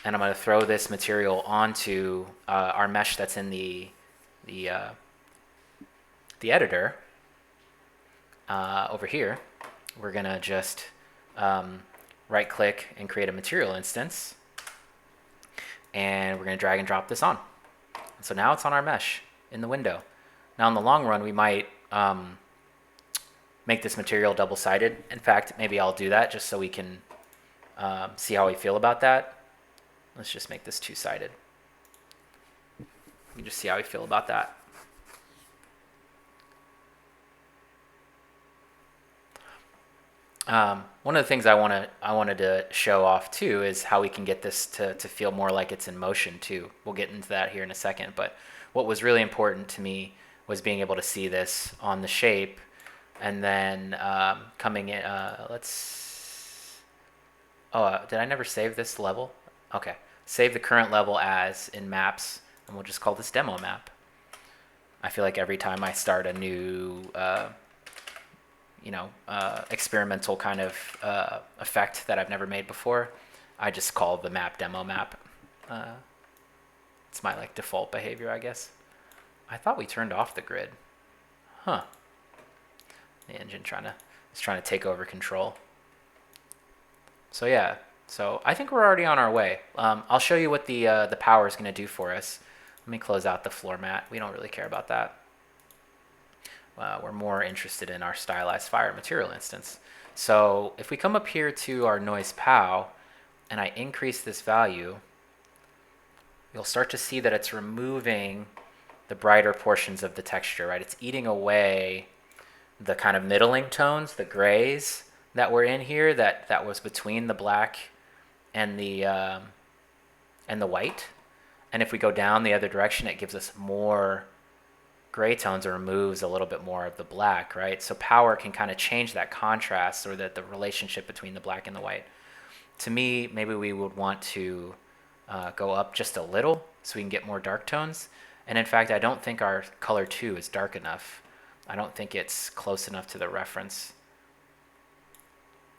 and I'm going to throw this material onto our mesh that's in the editor over here. We're going to just right click and create a material instance, and we're going to drag and drop this on. And so now it's on our mesh in the window. Now in the long run, we might make this material double-sided. In fact, maybe I'll do that just so we can see how we feel about that. Let's just make this two-sided. You can just see how we feel about that. One of the things I wanted to show off too is how we can get this to feel more like it's in motion too. We'll get into that here in a second, but what was really important to me was being able to see this on the shape, and then coming in, did I never save this level? Okay, save the current level as in maps, and we'll just call this demo map. I feel like every time I start a new experimental kind of effect that I've never made before, I just call the map demo map. It's my default behavior, I guess. I thought we turned off the grid. Huh. The engine is trying to take over control. So yeah, so I think we're already on our way. I'll show you what the power is going to do for us. Let me close out the floor mat. We don't really care about that. We're more interested in our stylized fire material instance. So if we come up here to our noise pow and I increase this value, you'll start to see that it's removing the brighter portions of the texture, right? It's eating away the kind of middling tones, the grays that were in here, that was between the black and the white. And if we go down the other direction, it gives us more gray tones or removes a little bit more of the black, right? So power can kind of change that contrast or the relationship between the black and the white. To me, maybe we would want to go up just a little so we can get more dark tones. And in fact, I don't think our color 2 is dark enough. I don't think it's close enough to the reference.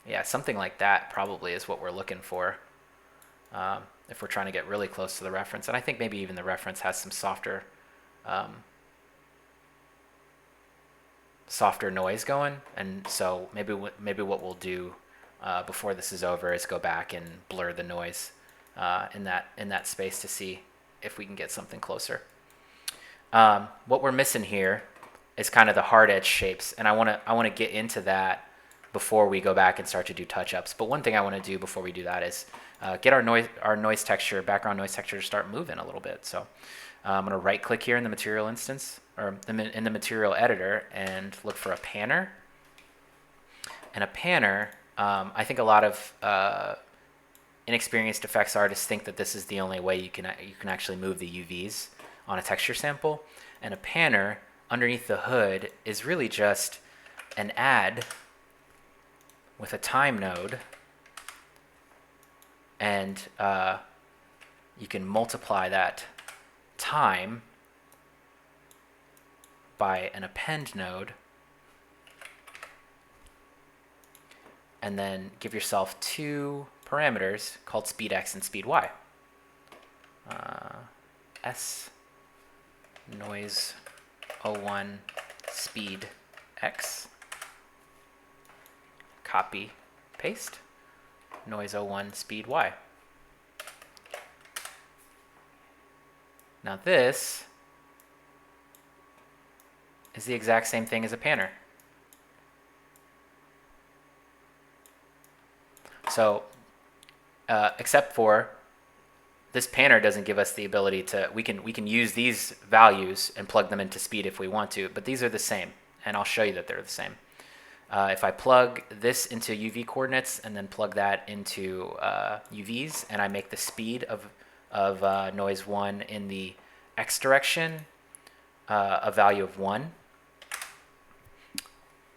Yeah, something like that probably is what we're looking for if we're trying to get really close to the reference. And I think maybe even the reference has some softer noise going. And so maybe what we'll do before this is over is go back and blur the noise in that space to see if we can get something closer. What we're missing here is kind of the hard edge shapes, and I want to get into that before we go back and start to do touch-ups. But one thing I want to do before we do that is get our noise texture, background noise texture, to start moving a little bit. So I'm going to right click here in the material instance, or in the material editor, and look for a panner. And a panner, I think a lot of inexperienced effects artists think that this is the only way you can actually move the UVs on a texture sample. And a panner underneath the hood is really just an add with a time node, and you can multiply that time by an append node, and then give yourself two parameters called speed x and speed y. S noise 01 speed x, copy, paste, noise 01 speed y. Now this is the exact same thing as a panner. So, except for this panner doesn't give us the ability to, we can use these values and plug them into speed if we want to, but these are the same, and I'll show you that they're the same. If I plug this into UV coordinates and then plug that into UVs, and I make the speed of noise 1 in the x direction a value of 1,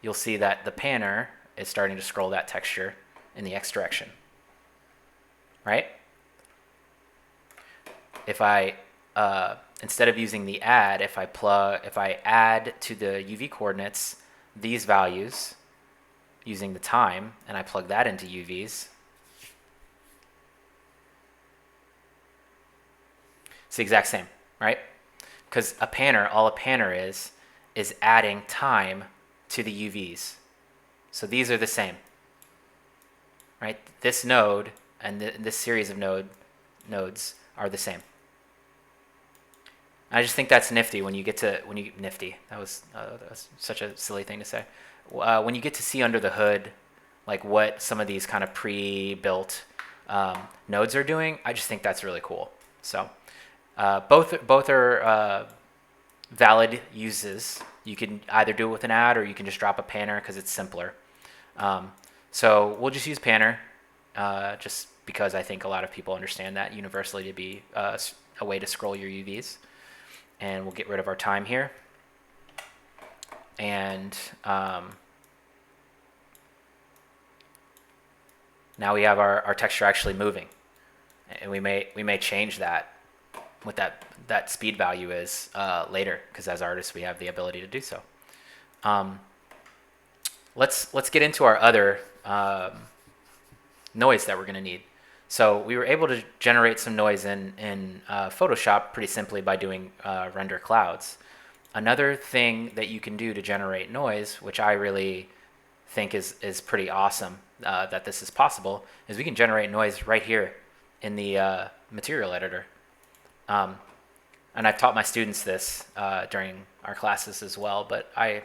you'll see that the panner is starting to scroll that texture in the x direction, right? If I instead of using the add, if I add to the UV coordinates these values using the time, and I plug that into UVs, it's the exact same, right? Because a panner, all a panner is adding time to the UVs. So these are the same, right? This node and this series of nodes are the same. I just think that's nifty when you get to, nifty, that was such a silly thing to say. When you get to see under the hood, like what some of these kind of pre-built nodes are doing, I just think that's really cool. So both are valid uses. You can either do it with an add, or you can just drop a panner because it's simpler. So we'll just use panner, just because I think a lot of people understand that universally to be a way to scroll your UVs. And we'll get rid of our time here. And now we have our texture actually moving. And we may change that, what that speed value is later, because as artists we have the ability to do so. Let's get into our other noise that we're going to need. So we were able to generate some noise in Photoshop pretty simply by doing render clouds. Another thing that you can do to generate noise, which I really think is pretty awesome that this is possible, is we can generate noise right here in the material editor. And I've taught my students this during our classes as well, but I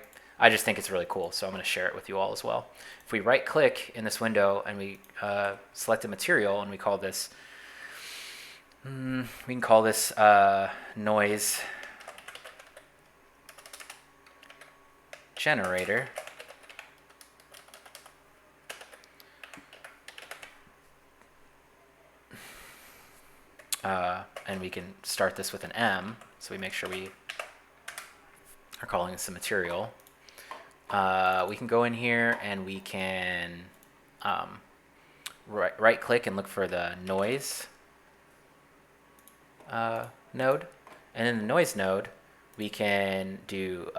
just think it's really cool, so I'm going to share it with you all as well. If we right-click in this window and we select a material and we call this, we can call this noise generator. And we can start this with an M, so we make sure we are calling this a material. We can go in here and we can right click and look for the noise node, and in the noise node we can do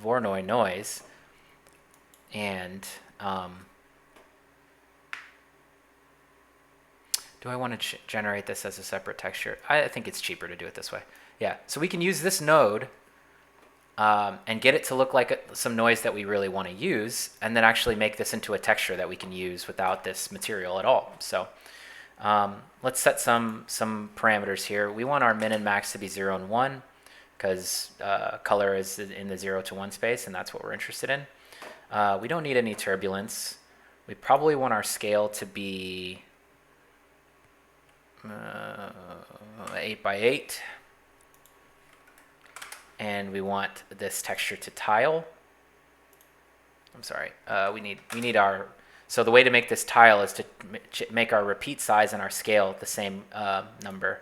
Voronoi Noise, and do I want to generate this as a separate texture? I think it's cheaper to do it this way. Yeah, so we can use this node and get it to look like some noise that we really want to use, and then actually make this into a texture that we can use without this material at all. So let's set some parameters here. We want our min and max to be 0 and 1, because color is in the 0 to 1 space, and that's what we're interested in. We don't need any turbulence. We probably want our scale to be 8 by 8. And we want this texture to tile. I'm sorry. We need our So the way to make this tile is to make our repeat size and our scale the same number.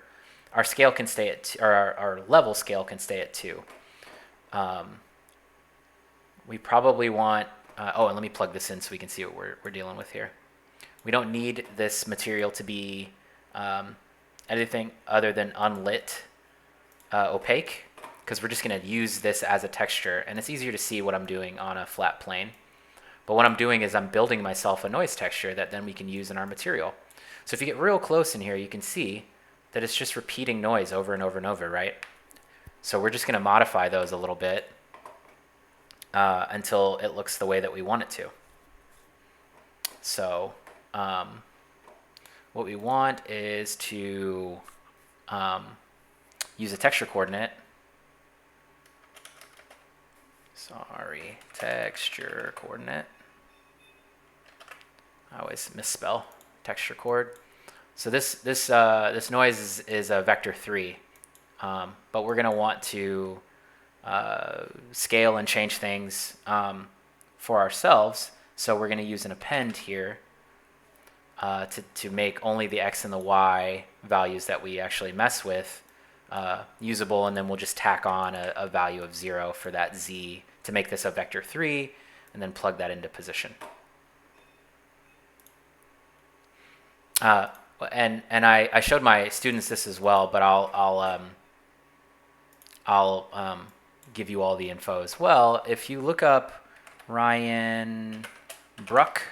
Our scale can stay at or our level scale can stay at 2. We probably want, and let me plug this in so we can see what we're dealing with here. We don't need this material to be anything other than unlit opaque, because we're just going to use this as a texture, and it's easier to see what I'm doing on a flat plane. But what I'm doing is I'm building myself a noise texture that then we can use in our material. So if you get real close in here, you can see that it's just repeating noise over and over and over, right? So we're just going to modify those a little bit until it looks the way that we want it to. So what we want is to use a texture coordinate. Sorry, texture coordinate. I always misspell texture coord. So this noise is a vector 3, but we're going to want to scale and change things for ourselves. So we're going to use an append here to make only the x and the y values that we actually mess with usable, and then we'll just tack on a value of 0 for that z to make this a vector 3, and then plug that into position. And I showed my students this as well, but I'll give you all the info as well. If you look up Ryan Bruck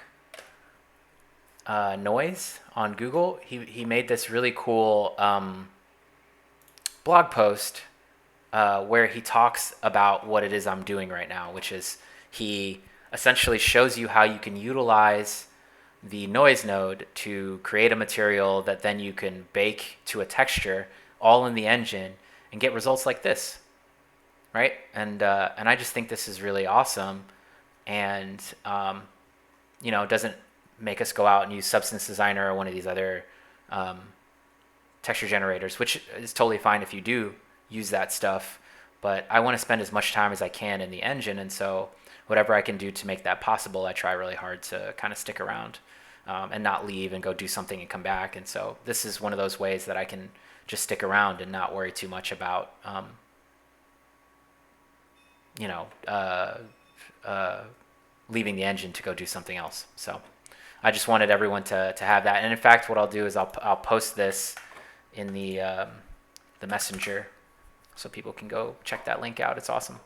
Noise on Google, he made this really cool blog post where he talks about what it is I'm doing right now, which is he essentially shows you how you can utilize the noise node to create a material that then you can bake to a texture all in the engine and get results like this, right? And I just think this is really awesome, and it doesn't make us go out and use Substance Designer or one of these other texture generators, which is totally fine if you do use that stuff, but I want to spend as much time as I can in the engine, and so whatever I can do to make that possible, I try really hard to kind of stick around and not leave and go do something and come back. And so this is one of those ways that I can just stick around and not worry too much about leaving the engine to go do something else. So I just wanted everyone to have that. And in fact, what I'll do is I'll post this in the messenger so people can go check that link out. It's awesome.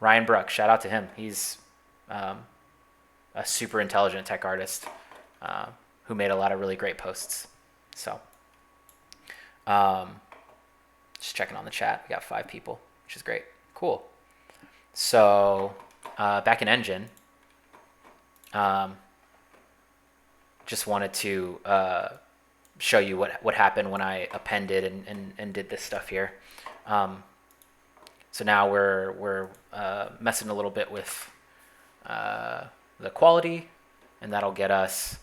Ryan Bruck, shout out to him. He's a super intelligent tech artist who made a lot of really great posts. So just checking on the chat. We got 5 people, which is great. Cool. So back in engine, just wanted to show you what happened when I appended and did this stuff here. So now we're messing a little bit with the quality, and that'll get us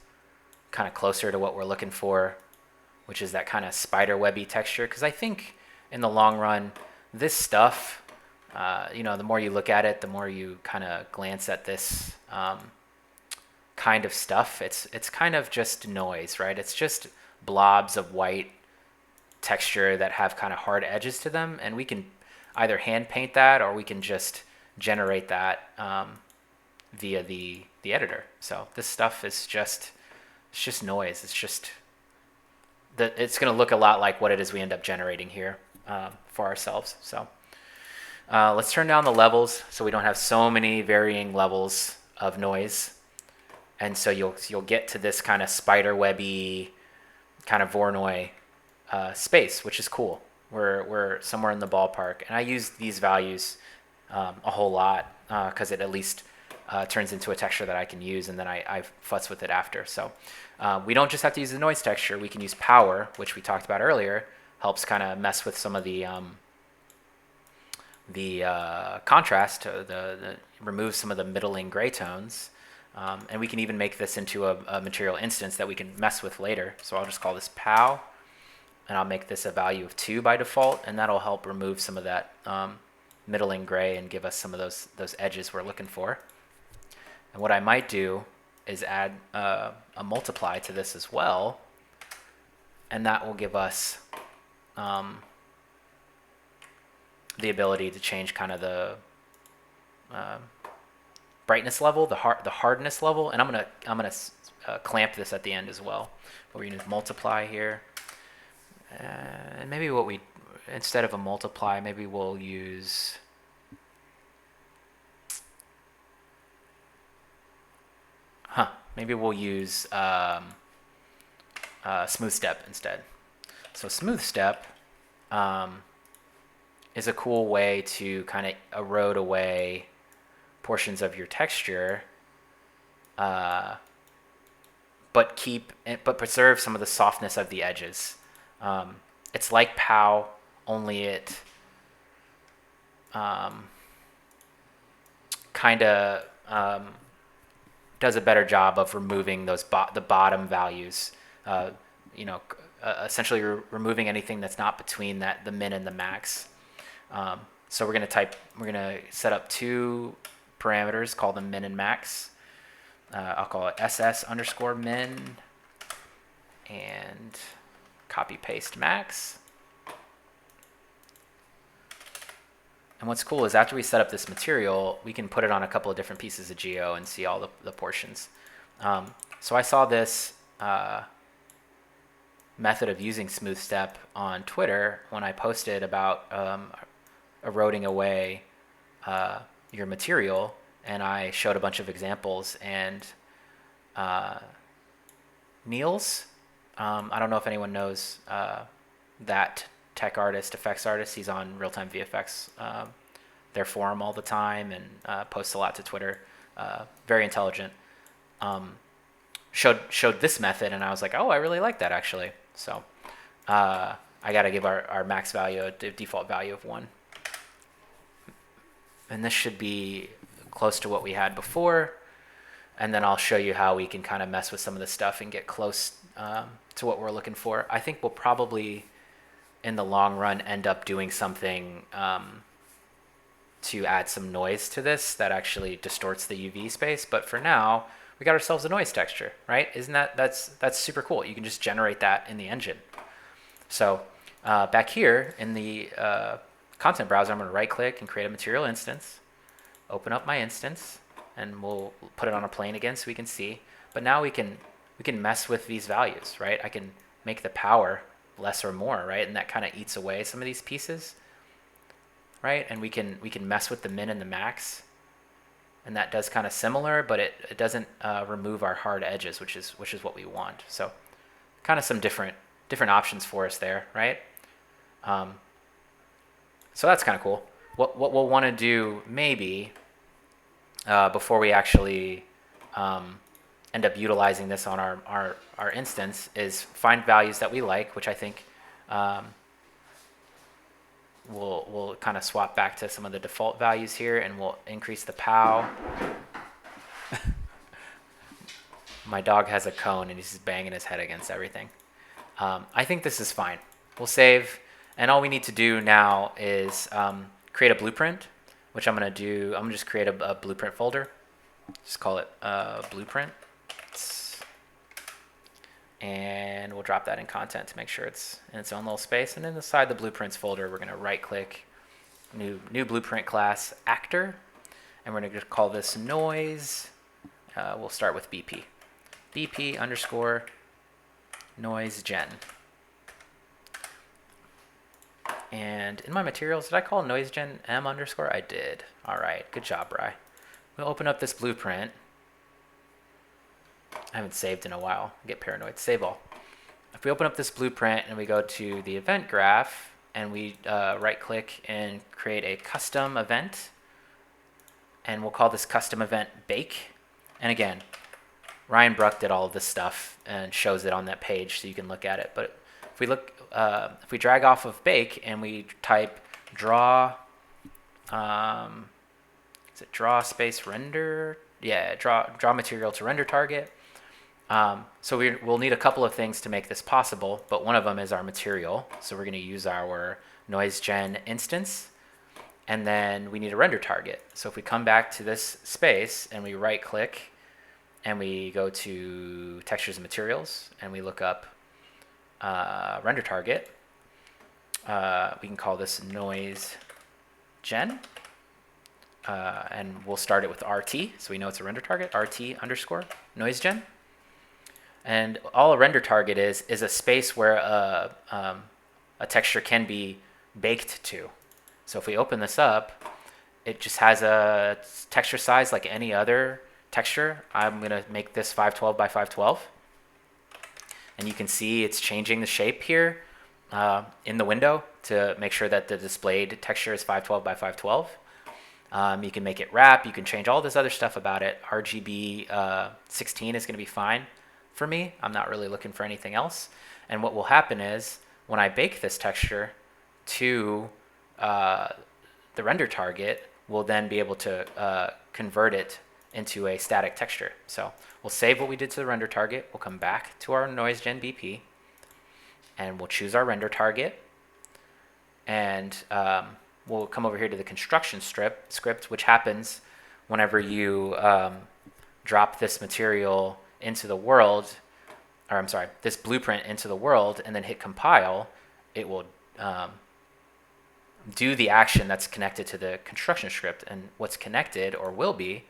kind of closer to what we're looking for, which is that kind of spider webby texture. Because I think in the long run, this stuff, the more you look at it, the more you kind of glance at this kind of stuff. It's kind of just noise, right? It's just blobs of white texture that have kind of hard edges to them, and we can either hand paint that or we can just generate that via the editor. So this stuff is just noise. It's going to look a lot like what it is we end up generating here for ourselves. So let's turn down the levels so we don't have so many varying levels of noise, and so you'll get to this kind of spider webby kind of Voronoi space, which is cool. We're somewhere in the ballpark, and I use these values a whole lot because it at least turns into a texture that I can use, and then I futz with it after. So we don't just have to use the noise texture. We can use power, which we talked about earlier, helps kind of mess with some of the contrast, remove some of the middling gray tones, and we can even make this into a material instance that we can mess with later. So I'll just call this pow, and I'll make this a value of 2 by default, and that'll help remove some of that middling gray and give us some of those edges we're looking for. And what I might do is add a multiply to this as well, and that will give us the ability to change kind of the brightness level, the hardness level, and I'm gonna clamp this at the end as well. But we're gonna use multiply here, and maybe instead of a multiply, maybe we'll use maybe we'll use smooth step instead. So smooth step is a cool way to kind of erode away portions of your texture, but preserve some of the softness of the edges. It's like POW, only it kind of does a better job of removing those the bottom values. Essentially removing anything that's not between the min and the max. So we're gonna set up two parameters, call them min and max. I'll call it ss_min and copy paste max. And what's cool is after we set up this material, we can put it on a couple of different pieces of geo and see all the portions. So I saw this method of using smooth step on Twitter when I posted about eroding away your material, and I showed a bunch of examples. And Niels, I don't know if anyone knows that tech artist, effects artist. He's on realtimevfx, their forum all the time, and posts a lot to Twitter. Very intelligent. Showed this method, and I was like, oh, I really like that actually. So I got to give our max value a default value of 1. And this should be close to what we had before. And then I'll show you how we can kind of mess with some of this stuff and get close to what we're looking for. I think we'll probably, in the long run, end up doing something to add some noise to this that actually distorts the UV space. But for now, we got ourselves a noise texture, right? Isn't that's super cool? You can just generate that in the engine. So back here in the content browser, I'm going to right click and create a material instance, open up my instance, and we'll put it on a plane again so we can see. But now we can mess with these values, right? I can make the power less or more, right? And that kind of eats away some of these pieces, right? And we can mess with the min and the max, and that does kind of similar, but it doesn't remove our hard edges, which is what we want. So kind of some different options for us there, right? So that's kind of cool. What we'll want to do maybe before we actually end up utilizing this on our instance is find values that we like, which I think we'll kind of swap back to some of the default values here, and we'll increase the POW. My dog has a cone and he's just banging his head against everything. I think this is fine. We'll save, and all we need to do now is create a blueprint, which I'm going to do. I'm going to just create a blueprint folder. Just call it blueprint. And we'll drop that in content to make sure it's in its own little space. And inside the blueprints folder, we're going to right click, new blueprint class actor, and we're going to call this noise. We'll start with BP. BP_ noise gen. And in my materials, did I call noise gen m_? I did. All right, good job, Bri. We'll open up this blueprint. I haven't saved in a while. I get paranoid. Save all. If we open up this blueprint and we go to the event graph and we right click and create a custom event, and we'll call this custom event bake. And again, Ryan Bruck did all of this stuff and shows it on that page so you can look at it. But if we look, if we drag off of bake and we type draw, is it draw space render? Yeah, draw material to render target. So we'll need a couple of things to make this possible, but one of them is our material. So we're going to use our noise gen instance, and then we need a render target. So if we come back to this space and we right click and we go to textures and materials, and we look up render target. We can call this noise gen, and we'll start it with RT, so we know it's a render target, RT underscore noise gen. And all a render target is a space where a texture can be baked to. So if we open this up, it just has a texture size like any other texture. I'm going to make this 512 by 512. And you can see it's changing the shape here in the window to make sure that the displayed texture is 512 by 512. You can make it wrap. You can change all this other stuff about it. RGB 16 is going to be fine for me. I'm not really looking for anything else. And what will happen is when I bake this texture to the render target, we'll then be able to convert it into a static texture. So we'll save what we did to the render target. We'll come back to our noise gen BP, and we'll choose our render target. And we'll come over here to the construction script, which happens whenever you drop this material into the world, or I'm sorry, this blueprint into the world, and then hit compile. It will do the action that's connected to the construction script, and what's connected or will be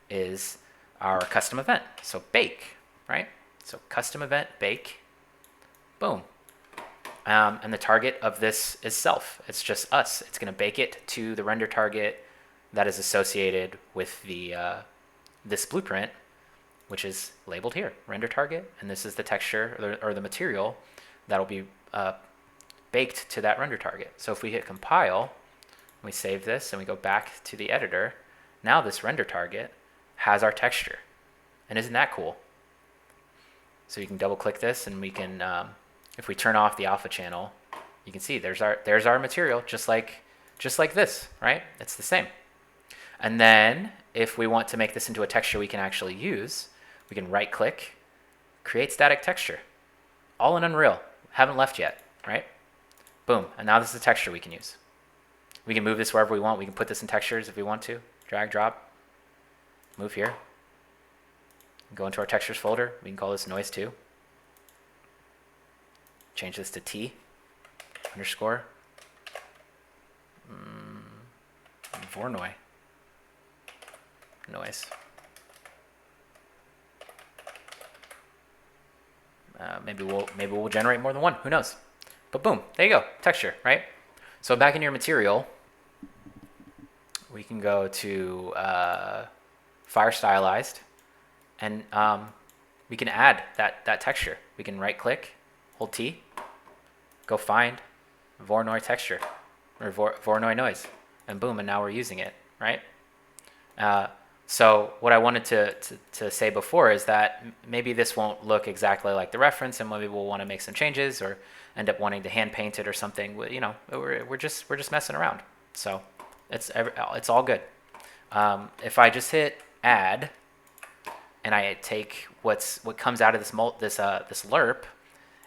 is our custom event. So bake, right? So custom event bake, boom. And the target of this is self. It's just us. It's going to bake it to the render target that is associated with the this blueprint, which is labeled here, render target, and this is the texture or the material that'll be baked to that render target. So if we hit compile, we save this, and we go back to the editor, now this render target has our texture. And isn't that cool? So you can double click this, and we can, if we turn off the alpha channel, you can see there's our material, just like this, right? It's the same. And then if we want to make this into a texture we can actually use, we can right click, create static texture, all in Unreal. Haven't left yet, right? Boom, and now this is a texture we can use. We can move this wherever we want. We can put this in textures if we want to. Drag, drop, move here. Go into our textures folder. We can call this noise 2. Change this to T underscore Voronoi Noise. Maybe we'll generate more than one. Who knows? But boom, there you go, texture, right? So back in your material, we can go to Fire Stylized, and we can add that texture. We can right click, hold T, go find Voronoi texture, or Voronoi noise, and boom, and now we're using it, right? So what I wanted to say before is that maybe this won't look exactly like the reference, and maybe we'll want to make some changes or end up wanting to hand paint it or something. You know, we're just messing around. So it's all good. If I just hit add, and I take what comes out of this lerp,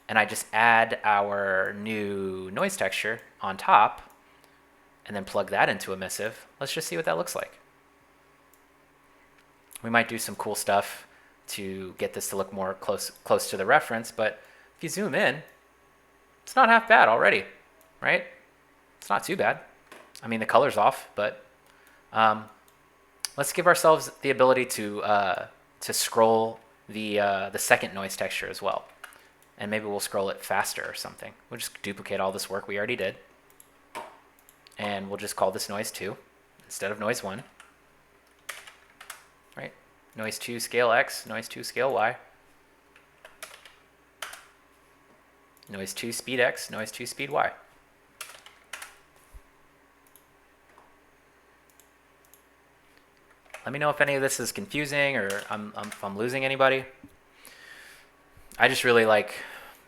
and I just add our new noise texture on top, and then plug that into emissive, let's just see what that looks like. We might do some cool stuff to get this to look more close to the reference, but if you zoom in, it's not half bad already, right? It's not too bad. I mean, the color's off, but let's give ourselves the ability to scroll the second noise texture as well, and maybe we'll scroll it faster or something. We'll just duplicate all this work we already did, and we'll just call this noise 2 instead of noise 1. Right? Noise 2 scale X, noise 2 scale Y. Noise 2 speed X, noise 2 speed Y. Let me know if any of this is confusing or if I'm losing anybody. I just really like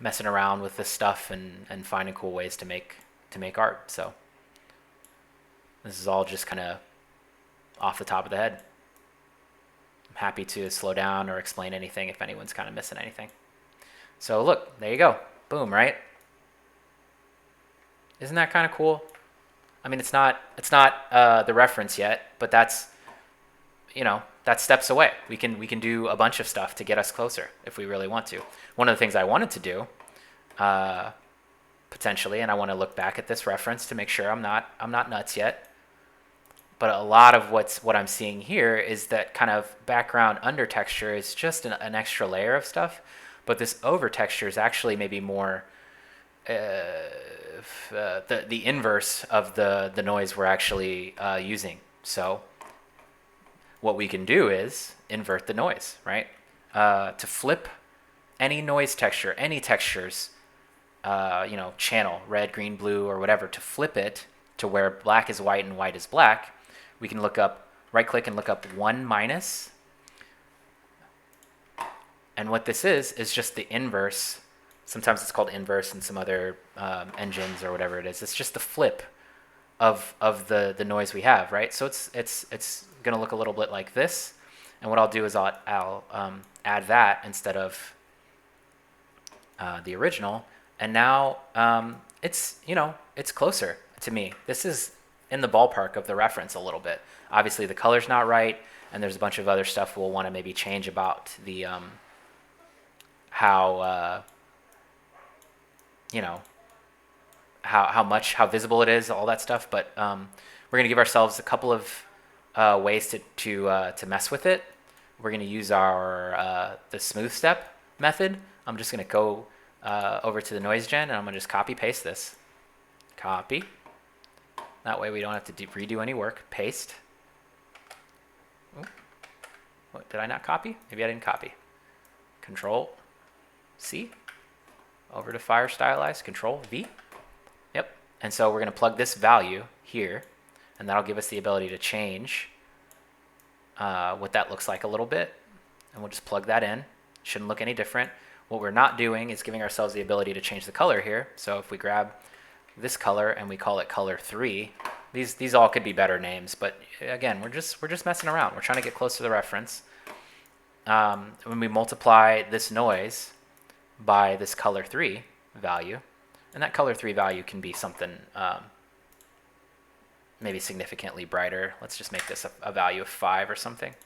messing around with this stuff and finding cool ways to make art. So this is all just kind of off the top of the head. I'm happy to slow down or explain anything if anyone's kind of missing anything. So look, there you go. Boom, right? Isn't that kind of cool? I mean, it's not the reference yet, but that's that's steps away. We can do a bunch of stuff to get us closer if we really want to. One of the things I wanted to do, potentially, and I want to look back at this reference to make sure I'm not nuts yet. But a lot of what I'm seeing here is that kind of background under texture is just an extra layer of stuff, but this over texture is actually maybe more the inverse of the noise we're actually using. So what we can do is invert the noise, right? To flip any noise texture, any textures, channel, red, green, blue, or whatever, to flip it to where black is white and white is black, we can right click and look up 1 minus. And what this is just the inverse. Sometimes it's called inverse in some other engines or whatever it is. It's just the flip of the noise we have, right? So it's going to look a little bit like this. And what I'll do is I'll add that instead of the original. And now it's closer to me. This is in the ballpark of the reference a little bit. Obviously the color's not right, and there's a bunch of other stuff we'll want to maybe change about the how visible it is, all that stuff. But we're gonna give ourselves a couple of ways to mess with it. We're gonna use our the smooth step method. I'm just gonna go over to the noise gen, and I'm gonna just copy paste this. Copy. That way we don't have to redo any work. Paste. Ooh. What, did I not copy? Maybe I didn't copy. Control C. Over to Fire Stylized. Control V. Yep. And so we're going to plug this value here, and that'll give us the ability to change what that looks like a little bit. And we'll just plug that in. Shouldn't look any different. What we're not doing is giving ourselves the ability to change the color here. So if we grab this color and we call it color 3, these all could be better names, but again, we're just messing around. We're trying to get close to the reference. When we multiply this noise by this color 3 value, and that color 3 value can be something maybe significantly brighter. Let's just make this a value of 5 or something.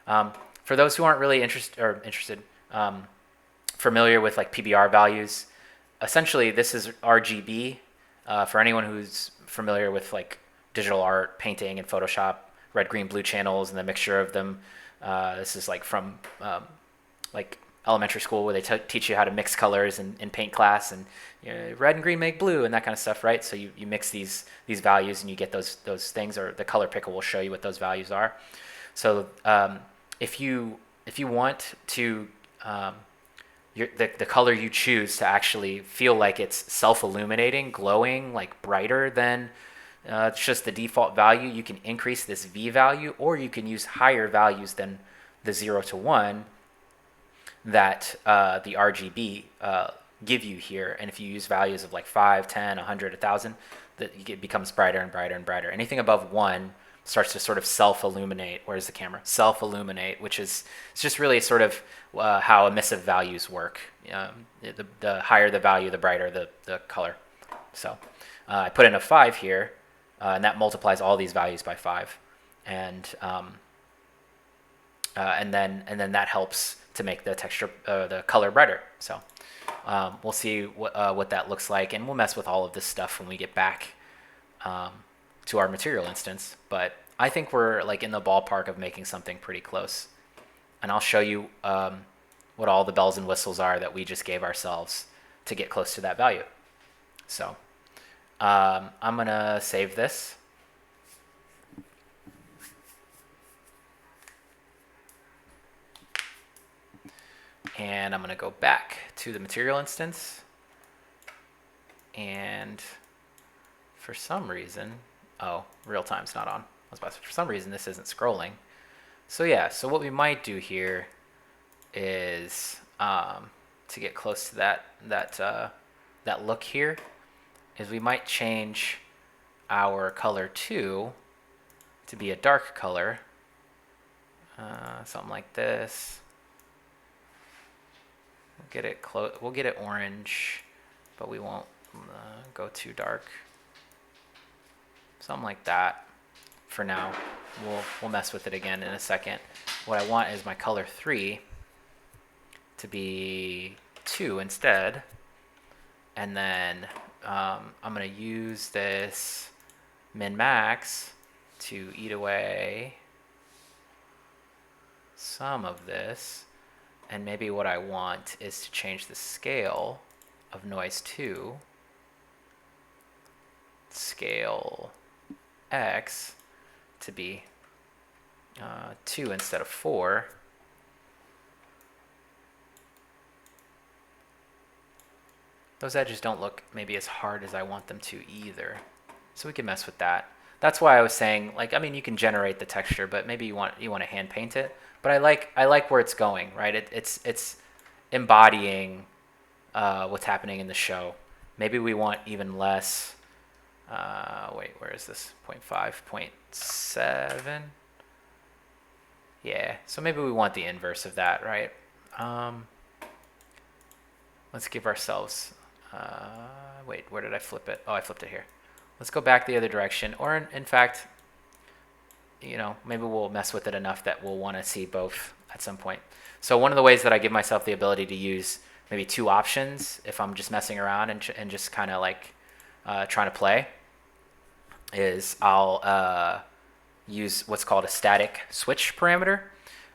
For those who aren't really interested, familiar with like Pbr values, essentially this is RGB. For anyone who's familiar with like digital art, painting, and Photoshop, red, green, blue channels and the mixture of them, this is like from like elementary school where they teach you how to mix colors in paint class, and red and green make blue and that kind of stuff, right? So you mix these values and you get those things, or the color picker will show you what those values are. So if you want to the color you choose to actually feel like it's self-illuminating, glowing, like brighter than it's just the default value, you can increase this V value, or you can use higher values than the 0 to 1 that the RGB give you here. And if you use values of like 5, 10, 100, 1,000, it becomes brighter and brighter and brighter. Anything above 1 starts to sort of self-illuminate. Where's the camera? Self-illuminate, which is it's just really sort of how emissive values work. The higher the value, the brighter the color. So I put in a 5 here, and that multiplies all these values by 5, and then that helps to make the texture, the color brighter. So we'll see what that looks like, and we'll mess with all of this stuff when we get back to our material instance. But I think we're like in the ballpark of making something pretty close, and I'll show you what all the bells and whistles are that we just gave ourselves to get close to that value. So I'm gonna save this. And I'm going to go back to the material instance, and for some reason, real time's not on. For some reason this isn't scrolling. So yeah, so what we might do here is to get close to that look here, is we might change our color 2 to be a dark color, something like this. We'll get it orange, but we won't go too dark. Something like that for now. we'll mess with it again in a second. What I want is my color 3 to be 2 instead. And then I'm going to use this min-max to eat away some of this. And maybe what I want is to change the scale of noise 2, scale X, to be 2 instead of 4. Those edges don't look maybe as hard as I want them to either. So we can mess with that. That's why I was saying, like, I mean, you can generate the texture, but maybe you want to hand paint it. But I like where it's going, right? It's embodying what's happening in the show. Maybe we want even less. Wait, where is this? 0.5, 0.7. Yeah, so maybe we want the inverse of that, right? Let's give ourselves, wait, where did I flip it? Oh, I flipped it here. Let's go back the other direction. Or in fact, you know, maybe we'll mess with it enough that we'll want to see both at some point. So one of the ways that I give myself the ability to use maybe 2 options if I'm just messing around and just kind of like trying to play is I'll use what's called a static switch parameter.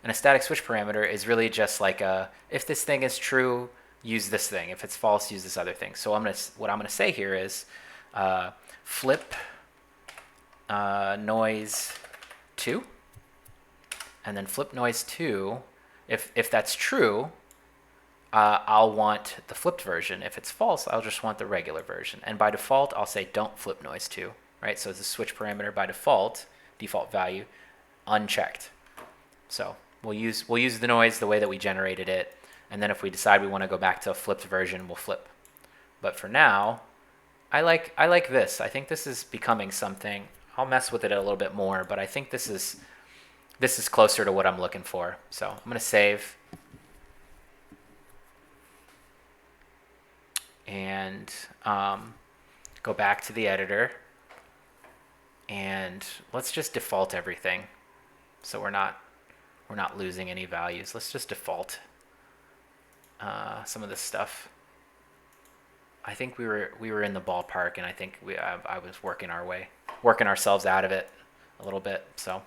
And a static switch parameter is really just like if this thing is true, use this thing. If it's false, use this other thing. So what I'm gonna say here is flip noise 2, and then flip noise 2. If that's true, I'll want the flipped version. If it's false, I'll just want the regular version. And by default, I'll say don't flip noise 2, right? So it's a switch parameter by default value, unchecked. So we'll use the noise the way that we generated it, and then if we decide we want to go back to a flipped version, we'll flip. But for now, I like this. I think this is becoming something. I'll mess with it a little bit more, but I think this is closer to what I'm looking for. So I'm going to save. And go back to the editor. And let's just default everything. So we're not losing any values. Let's just default some of this stuff. I think we were in the ballpark, and I think I was working ourselves out of it a little bit. So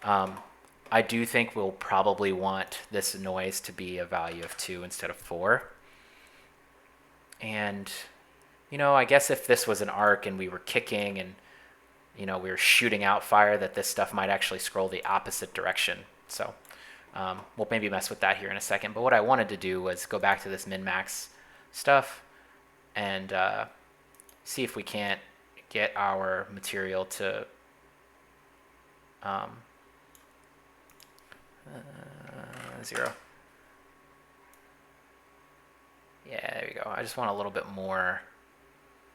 I do think we'll probably want this noise to be a value of 2 instead of 4. And you know, I guess if this was an arc and we were kicking and you know we were shooting out fire, that this stuff might actually scroll the opposite direction. So we'll maybe mess with that here in a second. But what I wanted to do was go back to this min-max stuff and see if we can't get our material to 0. Yeah, there you go. I just want a little bit more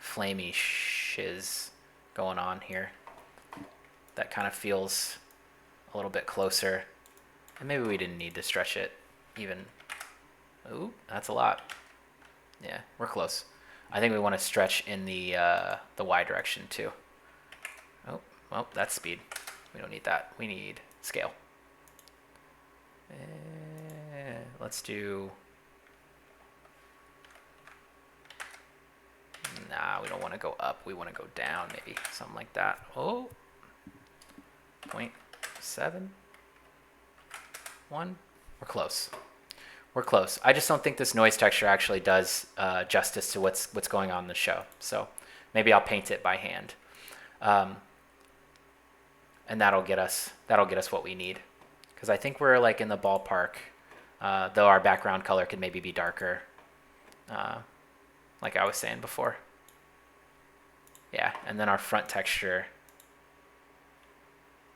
flamey shiz going on here. That kind of feels a little bit closer. And maybe we didn't need to stretch it even. Ooh, that's a lot. Yeah, we're close. I think we want to stretch in the Y direction too. Oh, well, that's speed. We don't need that. We need scale. Let's do... Nah, we don't want to go up. We want to go down, maybe. Something like that. Oh. 0.7. 1. We're close. We're close. I just don't think this noise texture actually does justice to what's going on in the show. So maybe I'll paint it by hand. And that'll get us what we need. Because I think we're like in the ballpark. Though our background color could maybe be darker. Like I was saying before. Yeah, and then our front texture.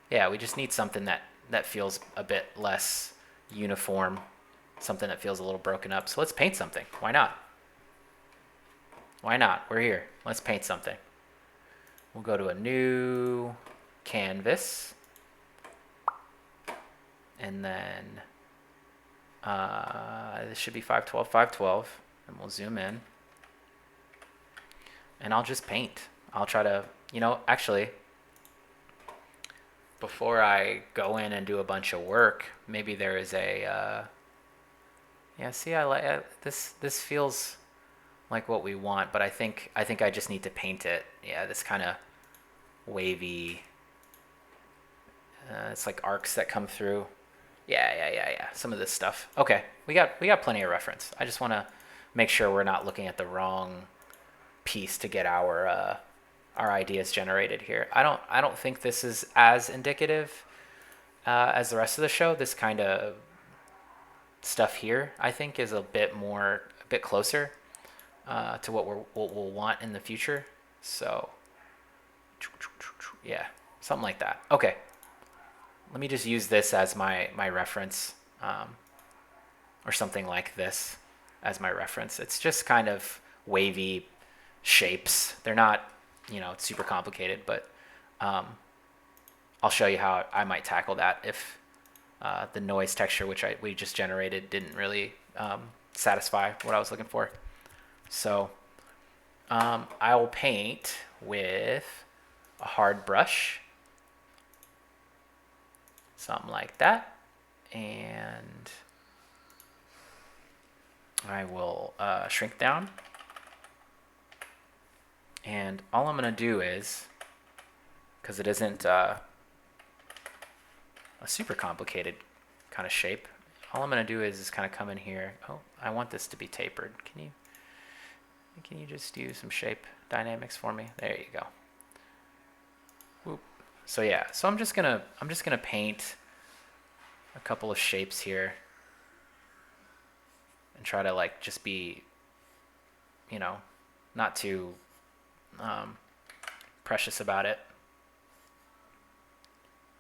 Yeah, we just need something that feels a bit less uniform, something that feels a little broken up. So let's paint something. Why not? Why not? We're here. Let's paint something. We'll go to a new canvas. And then this should be 512, 512. And we'll zoom in. And I'll just paint. I'll try to, you know, actually, before I go in and do a bunch of work, maybe there is a yeah. See, I like this. This feels like what we want, but I think I just need to paint it. Yeah, this kind of wavy. It's like arcs that come through. Yeah. Some of this stuff. Okay, we got plenty of reference. I just want to make sure we're not looking at the wrong piece to get our ideas generated here. I don't think this is as indicative as the rest of the show. This kind of stuff here, I think, is a bit closer to what we'll want in the future. So, yeah, something like that. Okay, let me just use this as my reference, or something like this as my reference. It's just kind of wavy shapes. They're not, super complicated, but I'll show you how I might tackle that if the noise texture, which we just generated, didn't really satisfy what I was looking for. So I will paint with a hard brush, something like that, and I will shrink down. And all I'm going to do is, because it isn't a super complicated kind of shape, all I'm going to do is kind of come in here. Oh, I want this to be tapered. Can you just do some shape dynamics for me? There you go. Whoop. So yeah, so I'm just gonna paint a couple of shapes here and try to like just be, not too precious about it.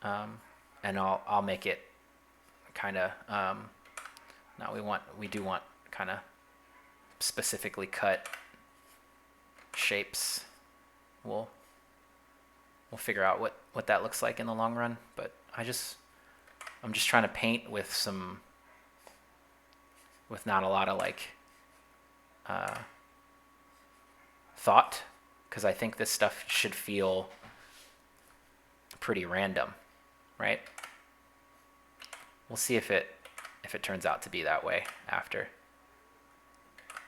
And I'll make it kind of now we do want kind of specifically cut shapes. We'll figure out what that looks like in the long run, but I'm just trying to paint with not a lot of like thought, because I think this stuff should feel pretty random, right? We'll see if it turns out to be that way after.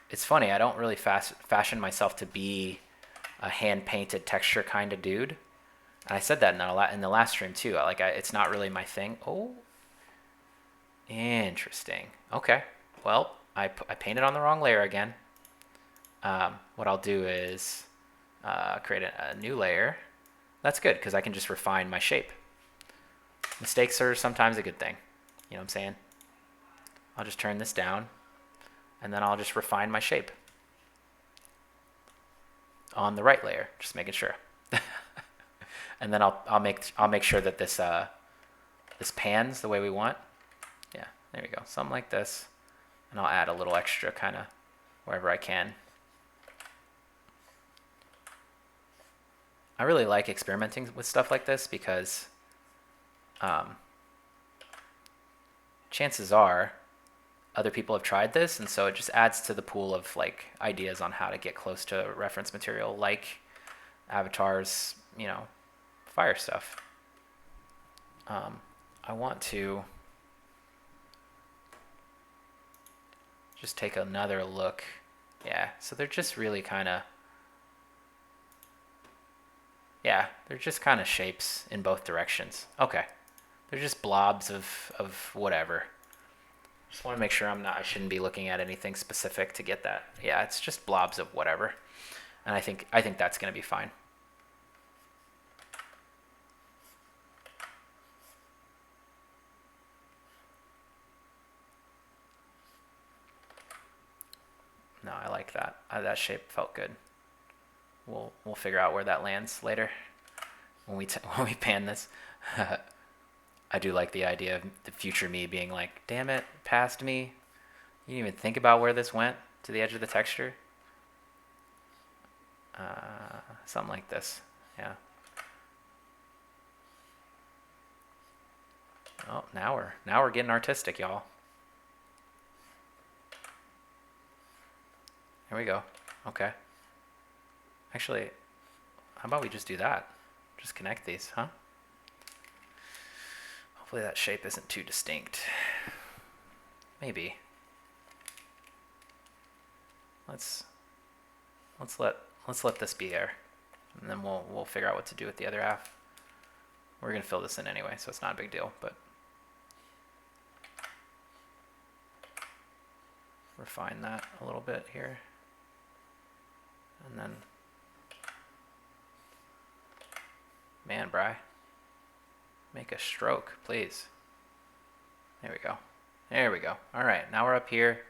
It's funny, I don't really fashion myself to be a hand-painted texture kind of dude. And I said that in the last stream too. It's not really my thing. Oh, interesting. Okay, well, I painted on the wrong layer again. What I'll do is create a new layer. That's good, because I can just refine my shape. Mistakes are sometimes a good thing. You know what I'm saying? I'll just turn this down, and then I'll just refine my shape on the right layer, just making sure. And then I'll make sure that this pans the way we want. Yeah, there we go, something like this, and I'll add a little extra kind of wherever I can. I really like experimenting with stuff like this because chances are other people have tried this, and so it just adds to the pool of like ideas on how to get close to reference material, like avatars, fire stuff. I want to just take another look. Yeah, so they're just really kind of, they're just kind of shapes in both directions. Okay, they're just blobs of whatever. Just want to make sure I shouldn't be looking at anything specific to get that. Yeah, it's just blobs of whatever. And I think that's going to be fine. No, I like that. That shape felt good. We'll figure out where that lands later when we pan this. I do like the idea of the future me being like, damn it, past me. You didn't even think about where this went to the edge of the texture. Something like this, yeah. Oh, now we're getting artistic, y'all. Here we go. Okay. Actually, how about we just do that? Just connect these, huh? Hopefully that shape isn't too distinct. Maybe. Let's let this be there, and then we'll figure out what to do with the other half. We're gonna fill this in anyway, so it's not a big deal, but refine that a little bit here. And then, man, Bri, make a stroke, please. There we go. There we go. All right, now we're up here,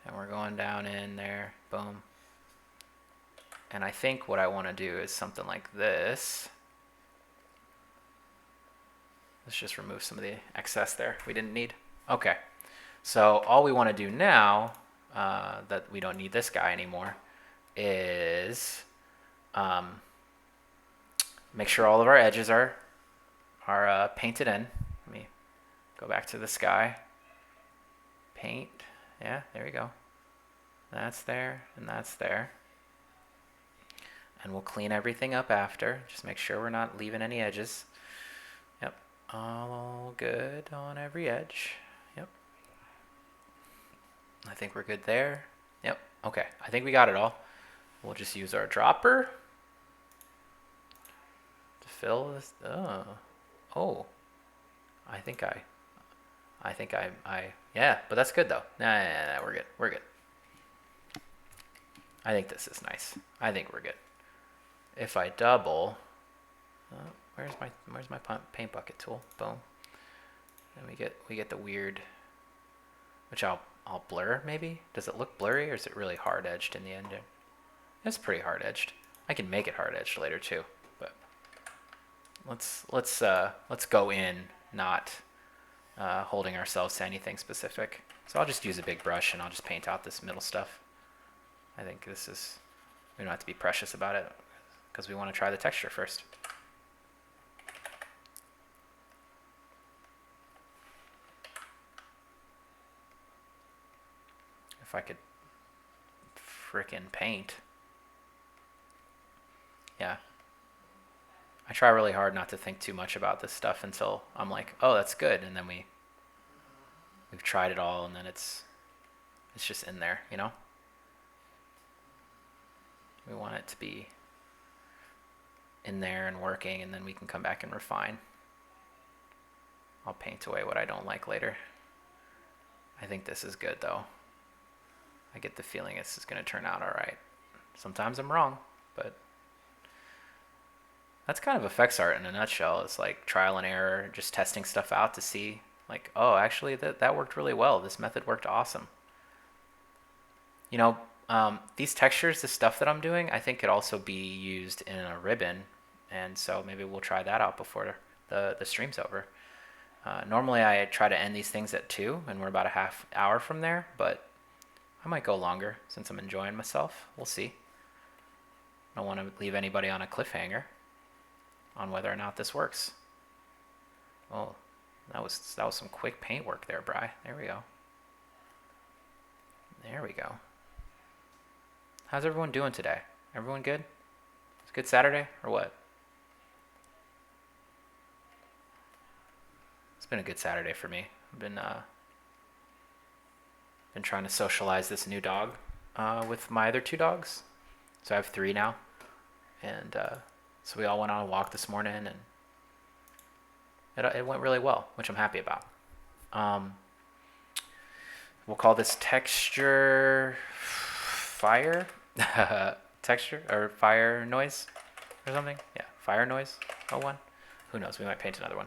and we're going down in there. Boom. And I think what I want to do is something like this. Let's just remove some of the excess there we didn't need. Okay, so all we want to do now, that we don't need this guy anymore, is make sure all of our edges are painted in. Let me go back to the sky. Paint. Yeah, there we go. That's there, and that's there. And we'll clean everything up after. Just make sure we're not leaving any edges. Yep, all good on every edge. Yep. I think we're good there. Yep, okay, I think we got it all. We'll just use our dropper to fill this. Oh, I think yeah, but that's good though. Nah, we're good. I think this is nice. I think we're good. If I double, where's my paint bucket tool? Boom. And we get the weird, which I'll blur maybe. Does it look blurry, or is it really hard edged in the end? It's pretty hard edged. I can make it hard edged later too, but let's go in not holding ourselves to anything specific. So I'll just use a big brush and I'll just paint out this middle stuff. I think we don't have to be precious about it, because we want to try the texture first. If I could frickin' paint. Yeah. I try really hard not to think too much about this stuff until I'm like, oh, that's good, and then we've tried it all, and then it's just in there, you know? We want it to be in there and working, and then we can come back and refine. I'll paint away what I don't like later. I think this is good though. I get the feeling this is going to turn out all right. Sometimes I'm wrong, but that's kind of effects art in a nutshell. It's like trial and error, just testing stuff out to see, like, oh, actually that worked really well. This method worked awesome. You know, these textures, the stuff that I'm doing, I think could also be used in a ribbon, and so maybe we'll try that out before the stream's over. Normally I try to end these things at 2, and we're about a half hour from there, but I might go longer since I'm enjoying myself. We'll see. I don't want to leave anybody on a cliffhanger on whether or not this works. Oh, that was some quick paint work there, Bri. There we go. There we go. How's everyone doing today? Everyone good? It's a good Saturday or what? It's been a good Saturday for me. I've been trying to socialize this new dog with my other 2 dogs. So I have 3 now, and so we all went on a walk this morning, and it went really well, which I'm happy about. We'll call this texture fire. Texture or fire noise or something. Yeah, fire noise 01. Who knows, we might paint another one.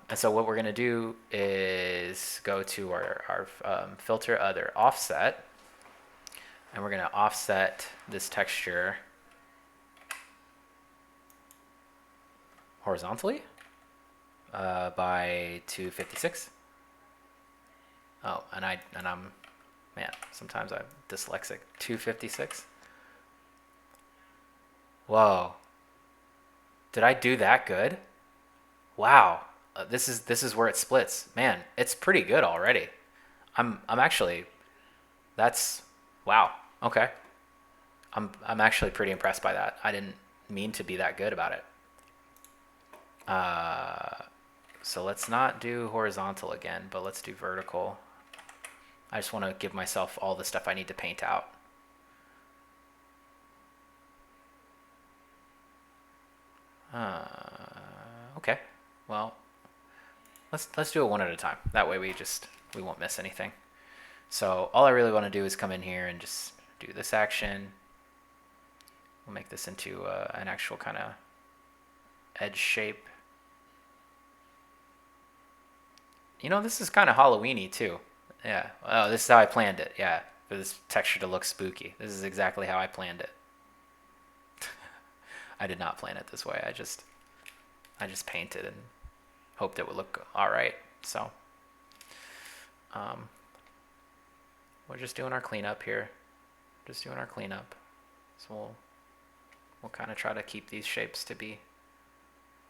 And so what we're going to do is go to our filter other offset, and we're going to offset this texture horizontally by 256. Oh, and I'm man, sometimes I'm dyslexic. 256. Whoa. Did I do that good? Wow. This is where it splits. Man, it's pretty good already. I'm actually, that's, wow. Okay. I'm actually pretty impressed by that. I didn't mean to be that good about it. So let's not do horizontal again, but let's do vertical. I just want to give myself all the stuff I need to paint out. Okay, well, let's do it one at a time. That way we won't miss anything. So all I really want to do is come in here and just do this action. We'll make this into an actual kind of edge shape. You know, this is kind of Halloween-y too. Yeah. Oh, this is how I planned it. Yeah, for this texture to look spooky. This is exactly how I planned it. I did not plan it this way. I just painted and hoped it would look all right. So we're just doing our cleanup here. Just doing our cleanup. So we'll kind of try to keep these shapes to be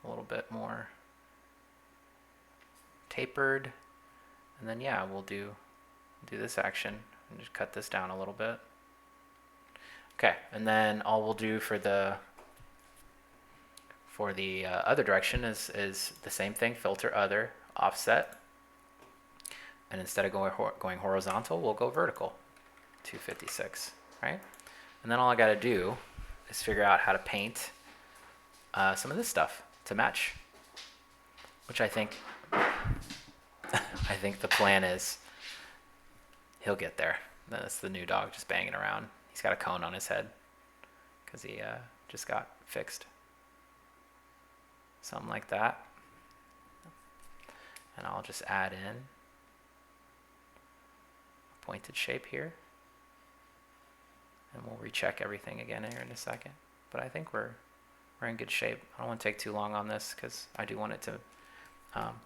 a little bit more tapered. And then yeah, we'll do this action and just cut this down a little bit. Okay, and then all we'll do for the other direction is the same thing, filter other, offset. And instead of going horizontal, we'll go vertical, 256, right? And then all I gotta do is figure out how to paint some of this stuff to match, which I think the plan is he'll get there. That's the new dog just banging around. He's got a cone on his head because he just got fixed. Something like that. And I'll just add in a pointed shape here. And we'll recheck everything again here in a second. But I think we're in good shape. I don't want to take too long on this because I do want it to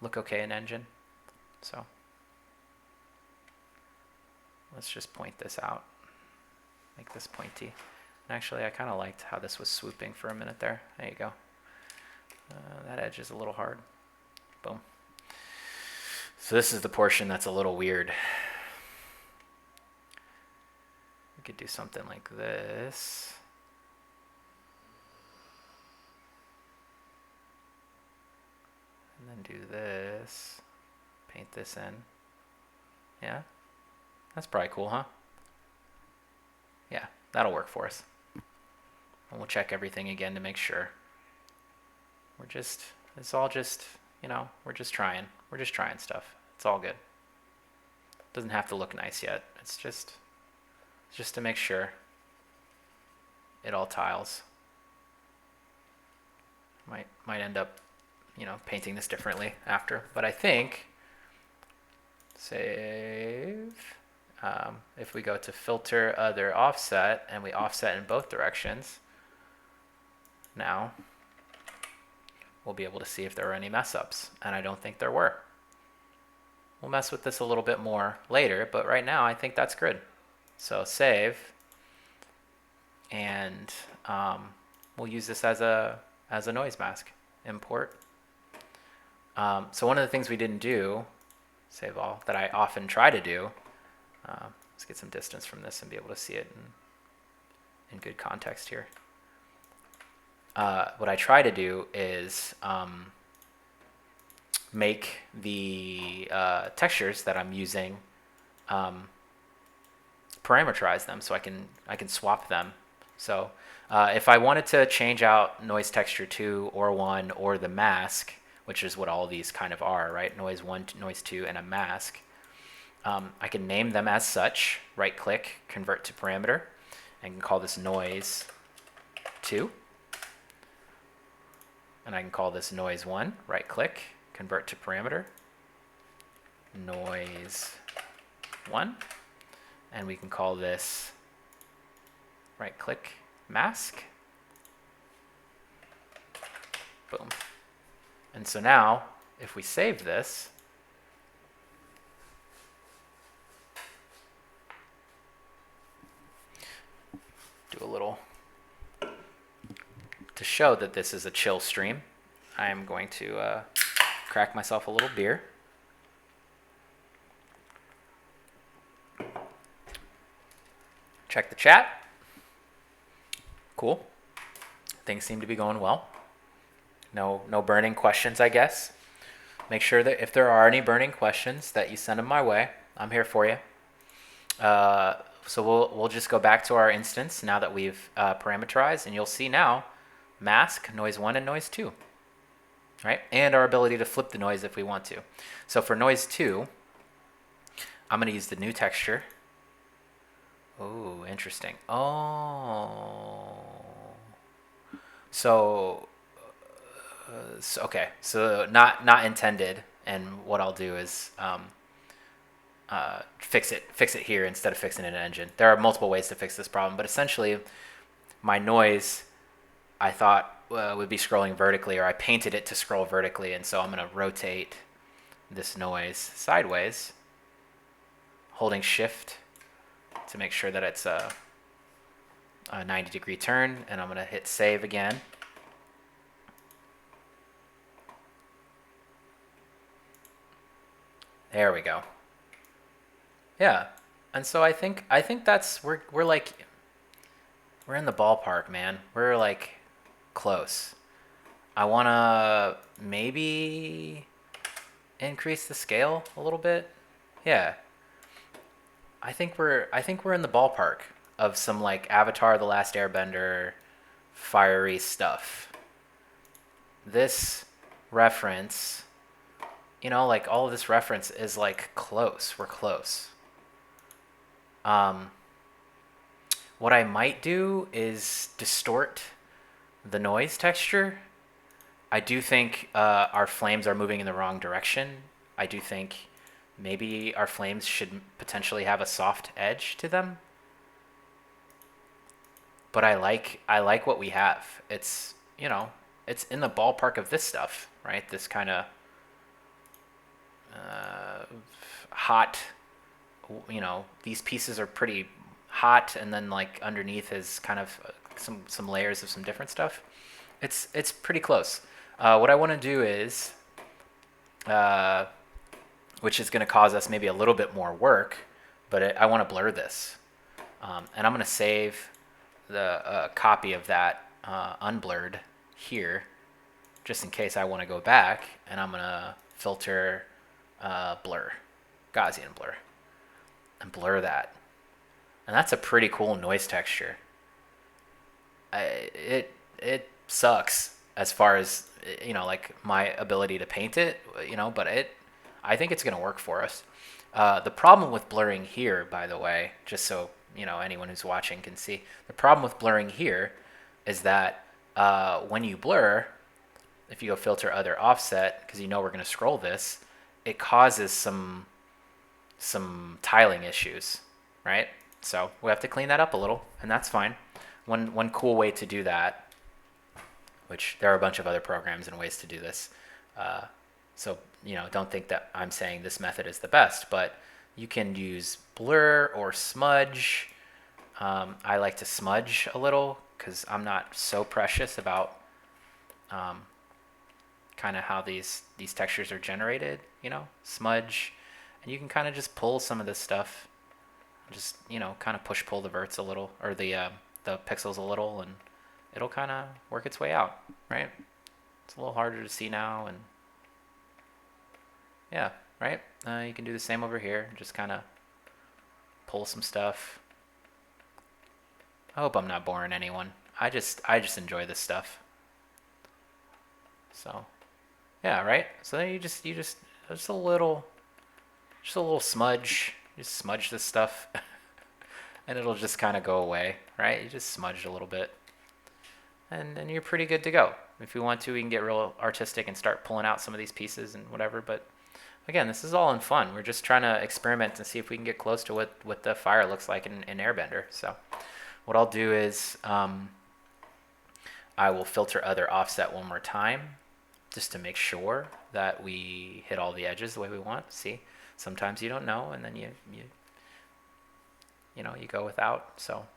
look okay in Engine. So let's just point this out. Make this pointy. And actually, I kind of liked how this was swooping for a minute there. There you go. That edge is a little hard. Boom. So this is the portion that's a little weird. We could do something like this. And then do this. Paint this in. Yeah? That's probably cool, huh? Yeah, that'll work for us. And we'll check everything again to make sure. It's all just, you know, we're just trying stuff. It's all good. It doesn't have to look nice yet. It's just to make sure it all tiles. Might end up, you know, painting this differently after, but I think save. If we go to filter other offset and we offset in both directions, now we'll be able to see if there are any mess ups, and I don't think there were. We'll mess with this a little bit more later, but right now I think that's good. So save, and we'll use this as a noise mask. Import. So one of the things we didn't do, save all, that I often try to do, let's get some distance from this and be able to see it in good context here. What I try to do is make the textures that I'm using, parameterize them so I can swap them. So if I wanted to change out noise texture 2 or 1 or the mask, which is what all of these kind of are, right? Noise 1, noise 2, and a mask. I can name them as such, right click, convert to parameter, and can call this noise 2. And I can call this noise 1, right click, convert to parameter, noise 1. And we can call this right click, mask. Boom. And so now, if we save this, do a little, to show that this is a chill stream, I am going to crack myself a little beer. Check the chat. Cool. Things seem to be going well. No burning questions, I guess. Make sure that if there are any burning questions that you send them my way. I'm here for you. Uh, so we'll just go back to our instance now that we've parameterized, and you'll see now mask, noise 1, and noise 2, right? And our ability to flip the noise if we want to. So for noise 2, I'm going to use the new texture. Oh, interesting. Oh. So, okay. So not intended, and what I'll do is fix it here instead of fixing it in an engine. There are multiple ways to fix this problem, but essentially my noise I thought would be scrolling vertically, or I painted it to scroll vertically, and so I'm going to rotate this noise sideways, holding shift to make sure that it's a 90-degree turn, and I'm going to hit save again. There we go. Yeah. And so I think that's we're in the ballpark, man. We're like close. I want to maybe increase the scale a little bit. Yeah. I think we're in the ballpark of some like Avatar: The Last Airbender fiery stuff. This reference, like all of this reference is like close. We're close. What I might do is distort the noise texture. I do think our flames are moving in the wrong direction. I do think maybe our flames should potentially have a soft edge to them. But I like what we have. It's it's in the ballpark of this stuff, right? This kind of hot. These pieces are pretty hot, and then like underneath is kind of some layers of some different stuff. It's pretty close. What I want to do is, which is going to cause us maybe a little bit more work, but I want to blur this, and I'm going to save the copy of that unblurred here, just in case I want to go back, and I'm going to filter blur, Gaussian blur, and blur that. And that's a pretty cool noise texture. It sucks as far as like my ability to paint it, but I think it's gonna work for us. The problem with blurring here, by the way, just so anyone who's watching can see, the problem with blurring here is that when you blur, if you go filter other offset, because we're gonna scroll this, it causes some tiling issues, right? So we have to clean that up a little, and that's fine. One cool way to do that, which there are a bunch of other programs and ways to do this. So don't think that I'm saying this method is the best, but you can use blur or smudge. I like to smudge a little because I'm not so precious about kind of how these textures are generated. Smudge, and you can kind of just pull some of this stuff. Just kind of push pull the verts a little, or the pixels a little, and it'll kind of work its way out, right? It's a little harder to see now, and yeah, right? You can do the same over here. Just kind of pull some stuff. I hope I'm not boring anyone. I just enjoy this stuff. So, yeah, right? So then you just a little smudge. Just smudge this stuff and it'll just kind of go away, right? You just smudge a little bit and then you're pretty good to go. If we want to, we can get real artistic and start pulling out some of these pieces and whatever, but again, this is all in fun. We're just trying to experiment and see if we can get close to what the fire looks like in Airbender. So what I'll do is I will filter other offset one more time just to make sure that we hit all the edges the way we want. See, sometimes you don't know, and then you go without. So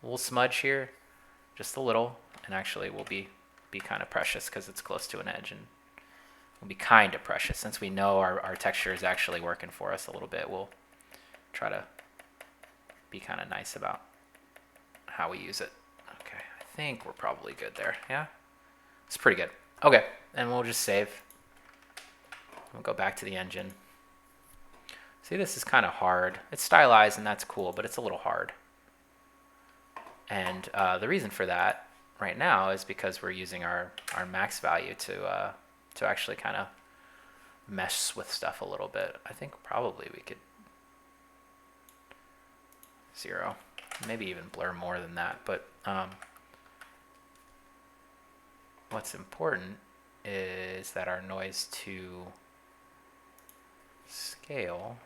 we'll smudge here just a little, and actually we'll be kind of precious because it's close to an edge, and we'll be kind of precious since we know our texture is actually working for us a little bit. We'll try to be kind of nice about how we use it. Okay, I think we're probably good there. Yeah, it's pretty good. Okay, and we'll just save. We'll go back to the engine. See, this is kind of hard. It's stylized and that's cool, but it's a little hard. And the reason for that right now is because we're using our max value to actually kind of mess with stuff a little bit. I think probably we could 0, maybe even blur more than that. But what's important is that our noise to scale.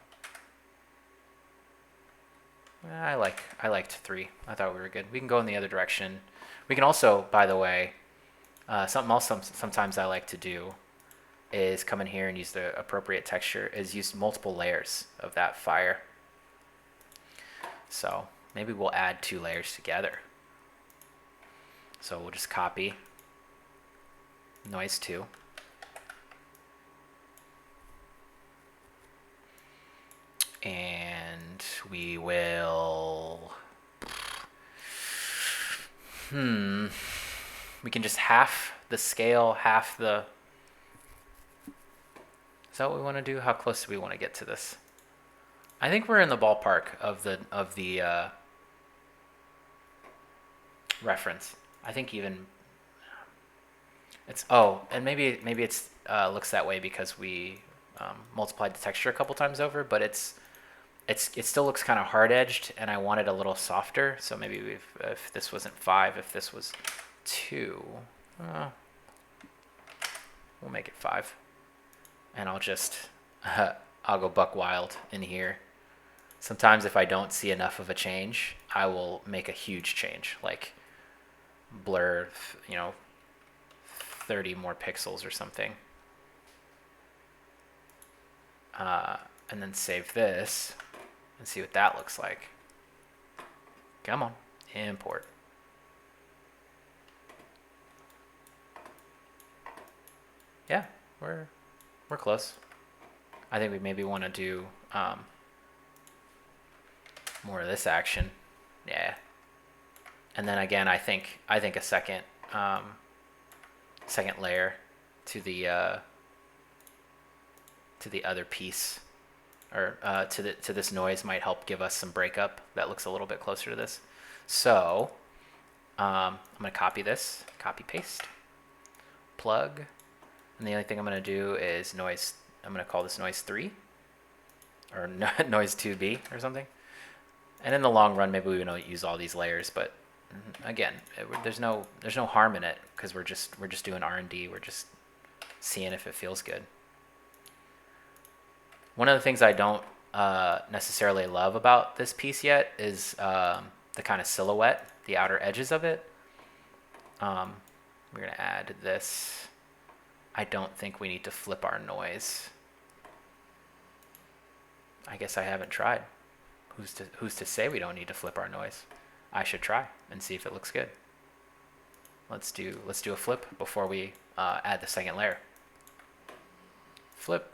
I liked 3. I thought we were good. We can go in the other direction. We can also, by the way, something else sometimes I like to do is come in here and use the appropriate texture, is use multiple layers of that fire. So maybe we'll add 2 layers together. So we'll just copy noise 2. And we will, we can just half the scale, half the, is that what we want to do? How close do we want to get to this? I think we're in the ballpark of the reference. I think even it's, oh, and maybe it's looks that way because we multiplied the texture a couple times over, but it still looks kind of hard edged, and I want it a little softer. So maybe if this wasn't 5, if this was 2, we'll make it 5, and I'll just I'll go buck wild in here. Sometimes if I don't see enough of a change, I will make a huge change, like blur, 30 more pixels or something. And then save this and see what that looks like. Come on, import. Yeah, we're close. I think we maybe want to do more of this action. Yeah. And then again, I think a second layer to the other piece, or to this noise might help give us some breakup that looks a little bit closer to this. So I'm gonna copy this, copy paste, plug, and the only thing I'm gonna do is noise. I'm gonna call this noise 3, or noise 2B or something. And in the long run, maybe we don't use all these layers, but again, there's no harm in it because we're just doing R&D. We're just seeing if it feels good. One of the things I don't necessarily love about this piece yet is the kind of silhouette, the outer edges of it. We're gonna add this. I don't think we need to flip our noise. I guess I haven't tried. Who's to say we don't need to flip our noise? I should try and see if it looks good. Let's do a flip before we add the second layer. Flip.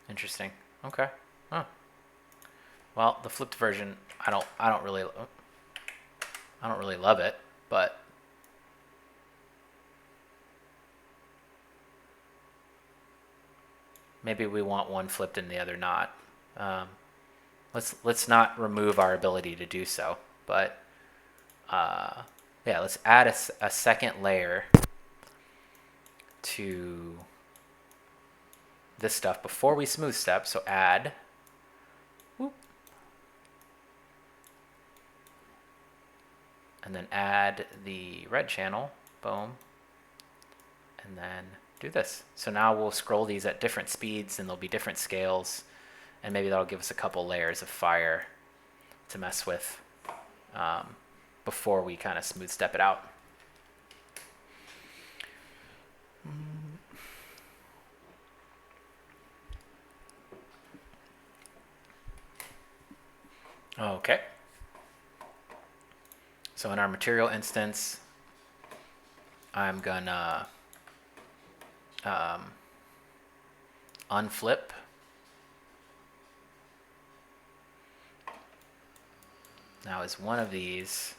Interesting. Okay. Huh. Well, the flipped version, I don't really love it, but maybe we want one flipped and the other not. Let's not remove our ability to do so, but yeah, let's add a second layer to this stuff before we smooth step. So add, whoop, and then add the red channel, boom, and then do this. So now we'll scroll these at different speeds, and there'll be different scales, and maybe that'll give us a couple layers of fire to mess with before we kind of smooth step it out. Okay. So in our material instance, I'm gonna unflip. Now is one of these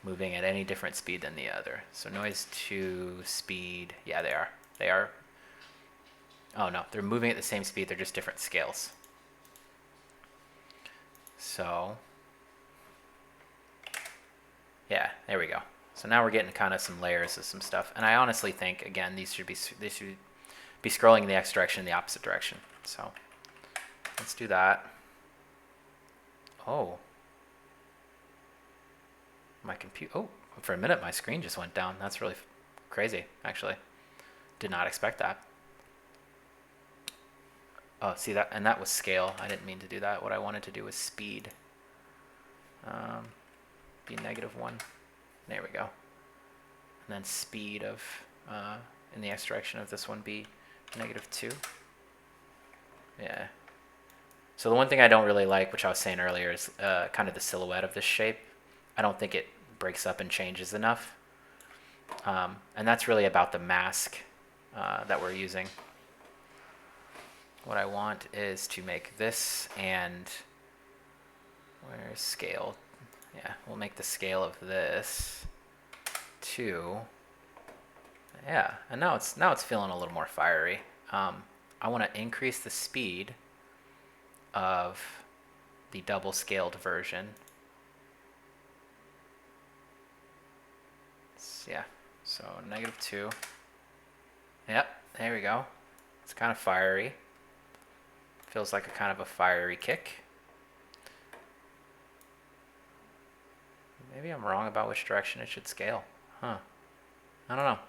moving at any different speed than the other? So noise 2 speed, yeah, they are. They are. Oh no, they're moving at the same speed, they're just different scales. So, yeah, there we go. So now we're getting kind of some layers of some stuff. And I honestly think, again, these should be scrolling in the X direction in the opposite direction. So let's do that. Oh. My computer, oh, for a minute my screen just went down. That's really crazy, actually. Did not expect that. Oh, see that, and that was scale. I didn't mean to do that. What I wanted to do was speed. Be -1. There we go. And then speed of, in the X direction of this one be -2. Yeah. So the one thing I don't really like, which I was saying earlier, is kind of the silhouette of this shape. I don't think it breaks up and changes enough. And that's really about the mask that we're using. What I want is to make this and where's scale? Yeah, we'll make the scale of this 2. Yeah, and now it's feeling a little more fiery. I want to increase the speed of the double scaled version. Yeah, so -2. Yep, there we go. It's kind of fiery. Feels like a kind of a fiery kick. Maybe I'm wrong about which direction it should scale. Huh. I don't know.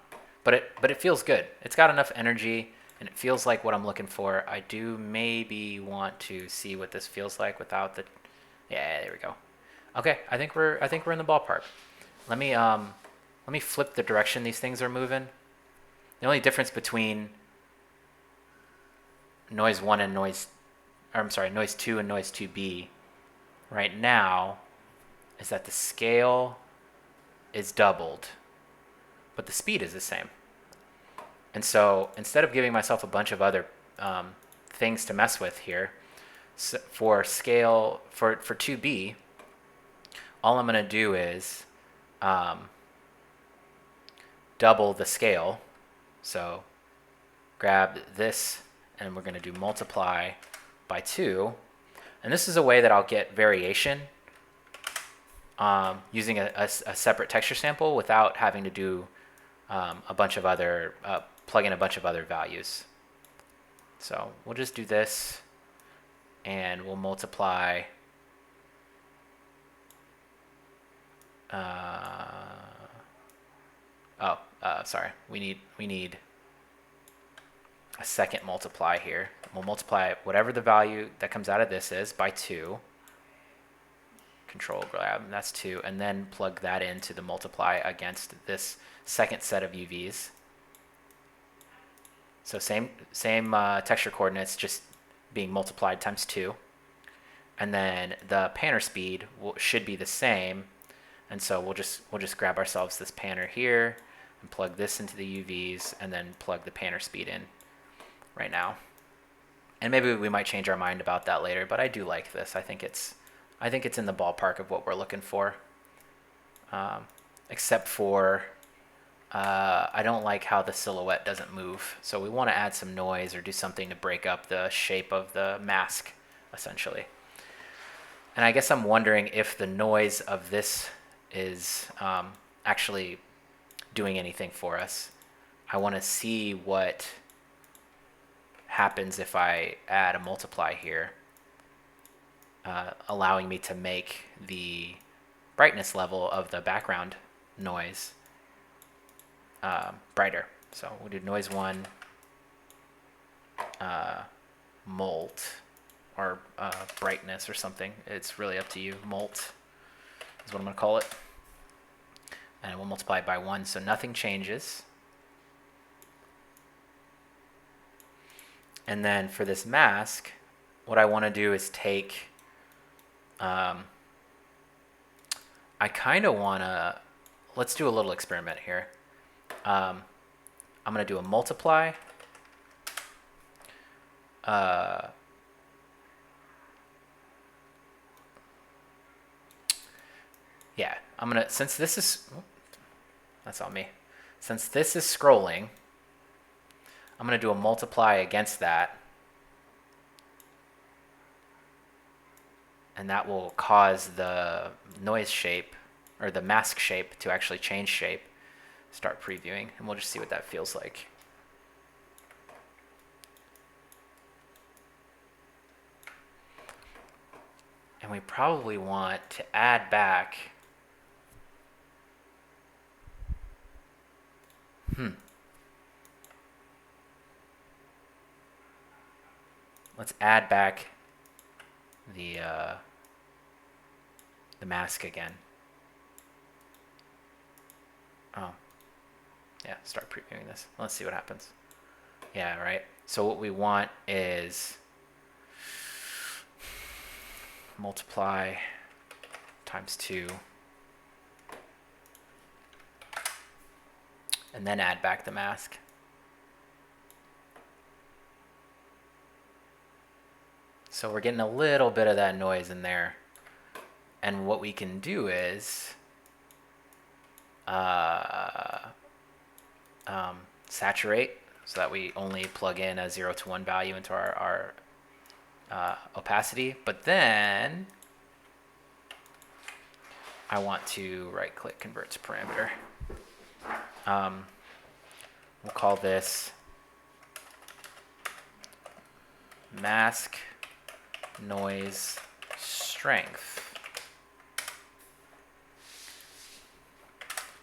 But it feels good. It's got enough energy and it feels like what I'm looking for. I do maybe want to see what this feels like without the, yeah, there we go. Okay, I think we're in the ballpark. Let me flip the direction these things are moving. The only difference between noise 1 and noise 2 and noise 2B right now is that the scale is doubled, but the speed is the same. And so instead of giving myself a bunch of other things to mess with here, so for scale, for 2B, all I'm going to do is double the scale. So grab this and we're going to do multiply by 2. And this is a way that I'll get variation using a separate texture sample without having to do a bunch of other, plug in a bunch of other values. So we'll just do this and we'll multiply sorry, we need a second multiply here. We'll multiply whatever the value that comes out of this is by 2. Control grab, and that's 2, and then plug that into the multiply against this second set of UVs. So same texture coordinates, just being multiplied times 2. And then the panner speed should be the same. And so we'll just grab ourselves this panner here and plug this into the UVs and then plug the panner speed in right now. And maybe we might change our mind about that later, but I do like this. I think it's in the ballpark of what we're looking for. Except for I don't like how the silhouette doesn't move. So we want to add some noise or do something to break up the shape of the mask, essentially. And I guess I'm wondering if the noise of this is actually doing anything for us. I want to see what happens if I add a multiply here, allowing me to make the brightness level of the background noise brighter. So we'll do noise 1 molt or brightness or something. It's really up to you. Molt is what I'm going to call it. And we'll multiply it by 1 so nothing changes. And then for this mask, what I want to do is take, I kind of want to, let's do a little experiment here. I'm going to do a multiply Yeah, I'm gonna, since this is, that's on me. Since this is scrolling, I'm gonna do a multiply against that. And that will cause the noise shape, or the mask shape, to actually change shape. Start previewing, and we'll just see what that feels like. And we probably want to add back, let's add back the mask again. Oh, yeah, start previewing this. Let's see what happens. Yeah, right. So what we want is multiply times 2, and then add back the mask. So we're getting a little bit of that noise in there. And what we can do is saturate, so that we only plug in a 0 to 1 value into our opacity. But then I want to right-click convert to parameter. We'll call this mask noise strength.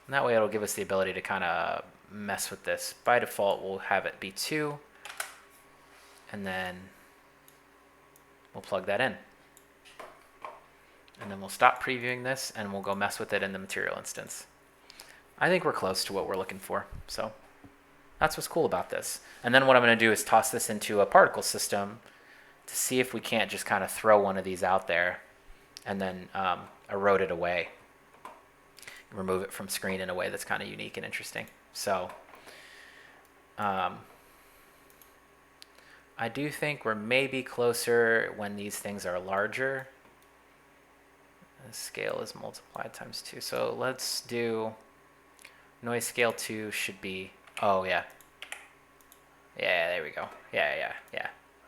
And that way it'll give us the ability to kind of mess with this. By default, we'll have it be 2, and then we'll plug that in. And then we'll stop previewing this, and we'll go mess with it in the material instance. I think we're close to what we're looking for, so that's what's cool about this. And then what I'm going to do is toss this into a particle system to see if we can't just kind of throw one of these out there and then erode it away. Remove it from screen in a way that's kind of unique and interesting. So I do think we're maybe closer when these things are larger. The scale is multiplied times 2. So let's do noise scale 2 should be, oh yeah. Yeah, there we go. Yeah.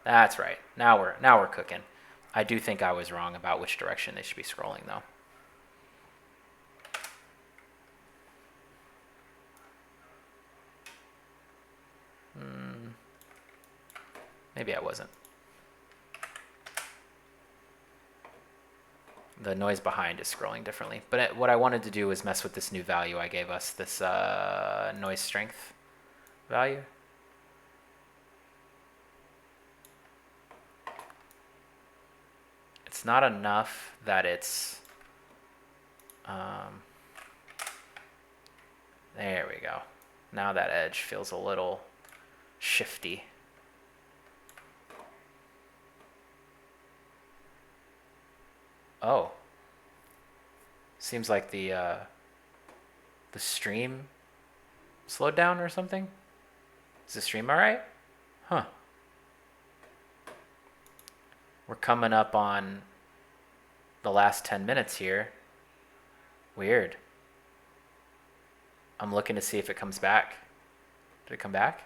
That's right. Now we're cooking. I do think I was wrong about which direction they should be scrolling though. Maybe I wasn't. The noise behind is scrolling differently. But what I wanted to do was mess with this new value I gave us, this noise strength value. It's not enough that it's... there we go. Now that edge feels a little shifty. Oh. Seems like the stream slowed down or something. Is the stream all right? Huh. We're coming up on the last 10 minutes here. Weird. I'm looking to see if it comes back. Did it come back?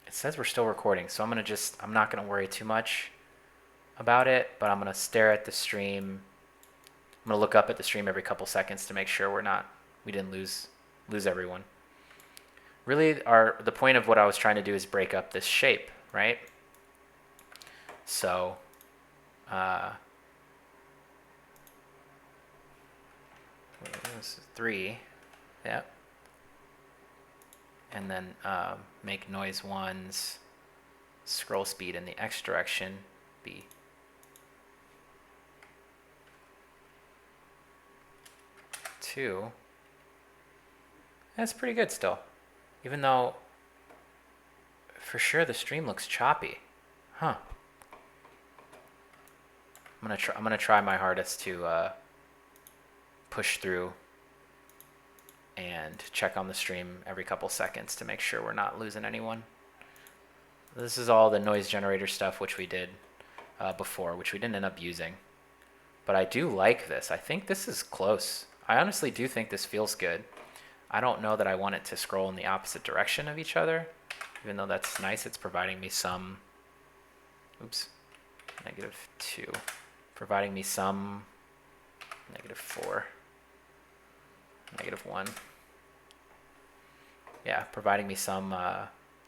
It says we're still recording, so I'm not gonna worry too much about it, but I'm gonna stare at the stream. I'm gonna look up at the stream every couple seconds to make sure we didn't lose everyone. Really, the point of what I was trying to do is break up this shape, right? So, this is 3, yeah. And then make noise 1's scroll speed in the X direction be 2. That's pretty good still, even though for sure the stream looks choppy. Huh. I'm gonna try my hardest to push through and check on the stream every couple seconds to make sure we're not losing anyone. This is all the noise generator stuff which we did before, which we didn't end up using. But I do like this. I think this is close. I honestly do think this feels good. I don't know that I want it to scroll in the opposite direction of each other, even though that's nice. It's providing me some, oops, -2, providing me some -4, -1. Yeah, providing me some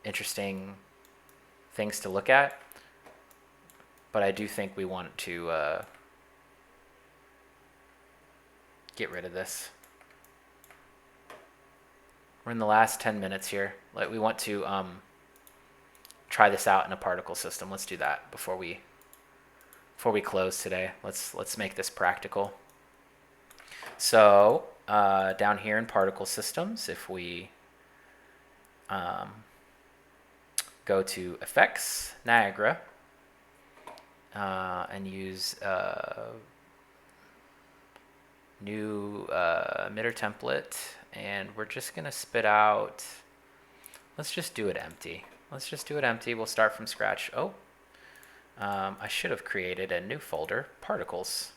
interesting things to look at. But I do think we want to get rid of this. We're in the last 10 minutes here. Like, we want to try this out in a particle system. Let's do that before we close today. Let's make this practical. So down here in particle systems, if we go to Effects, Niagara, and use new emitter template, and we're just gonna spit out, let's just do it empty. Let's just do it empty. We'll start from scratch. Oh, I should have created a new folder, particles.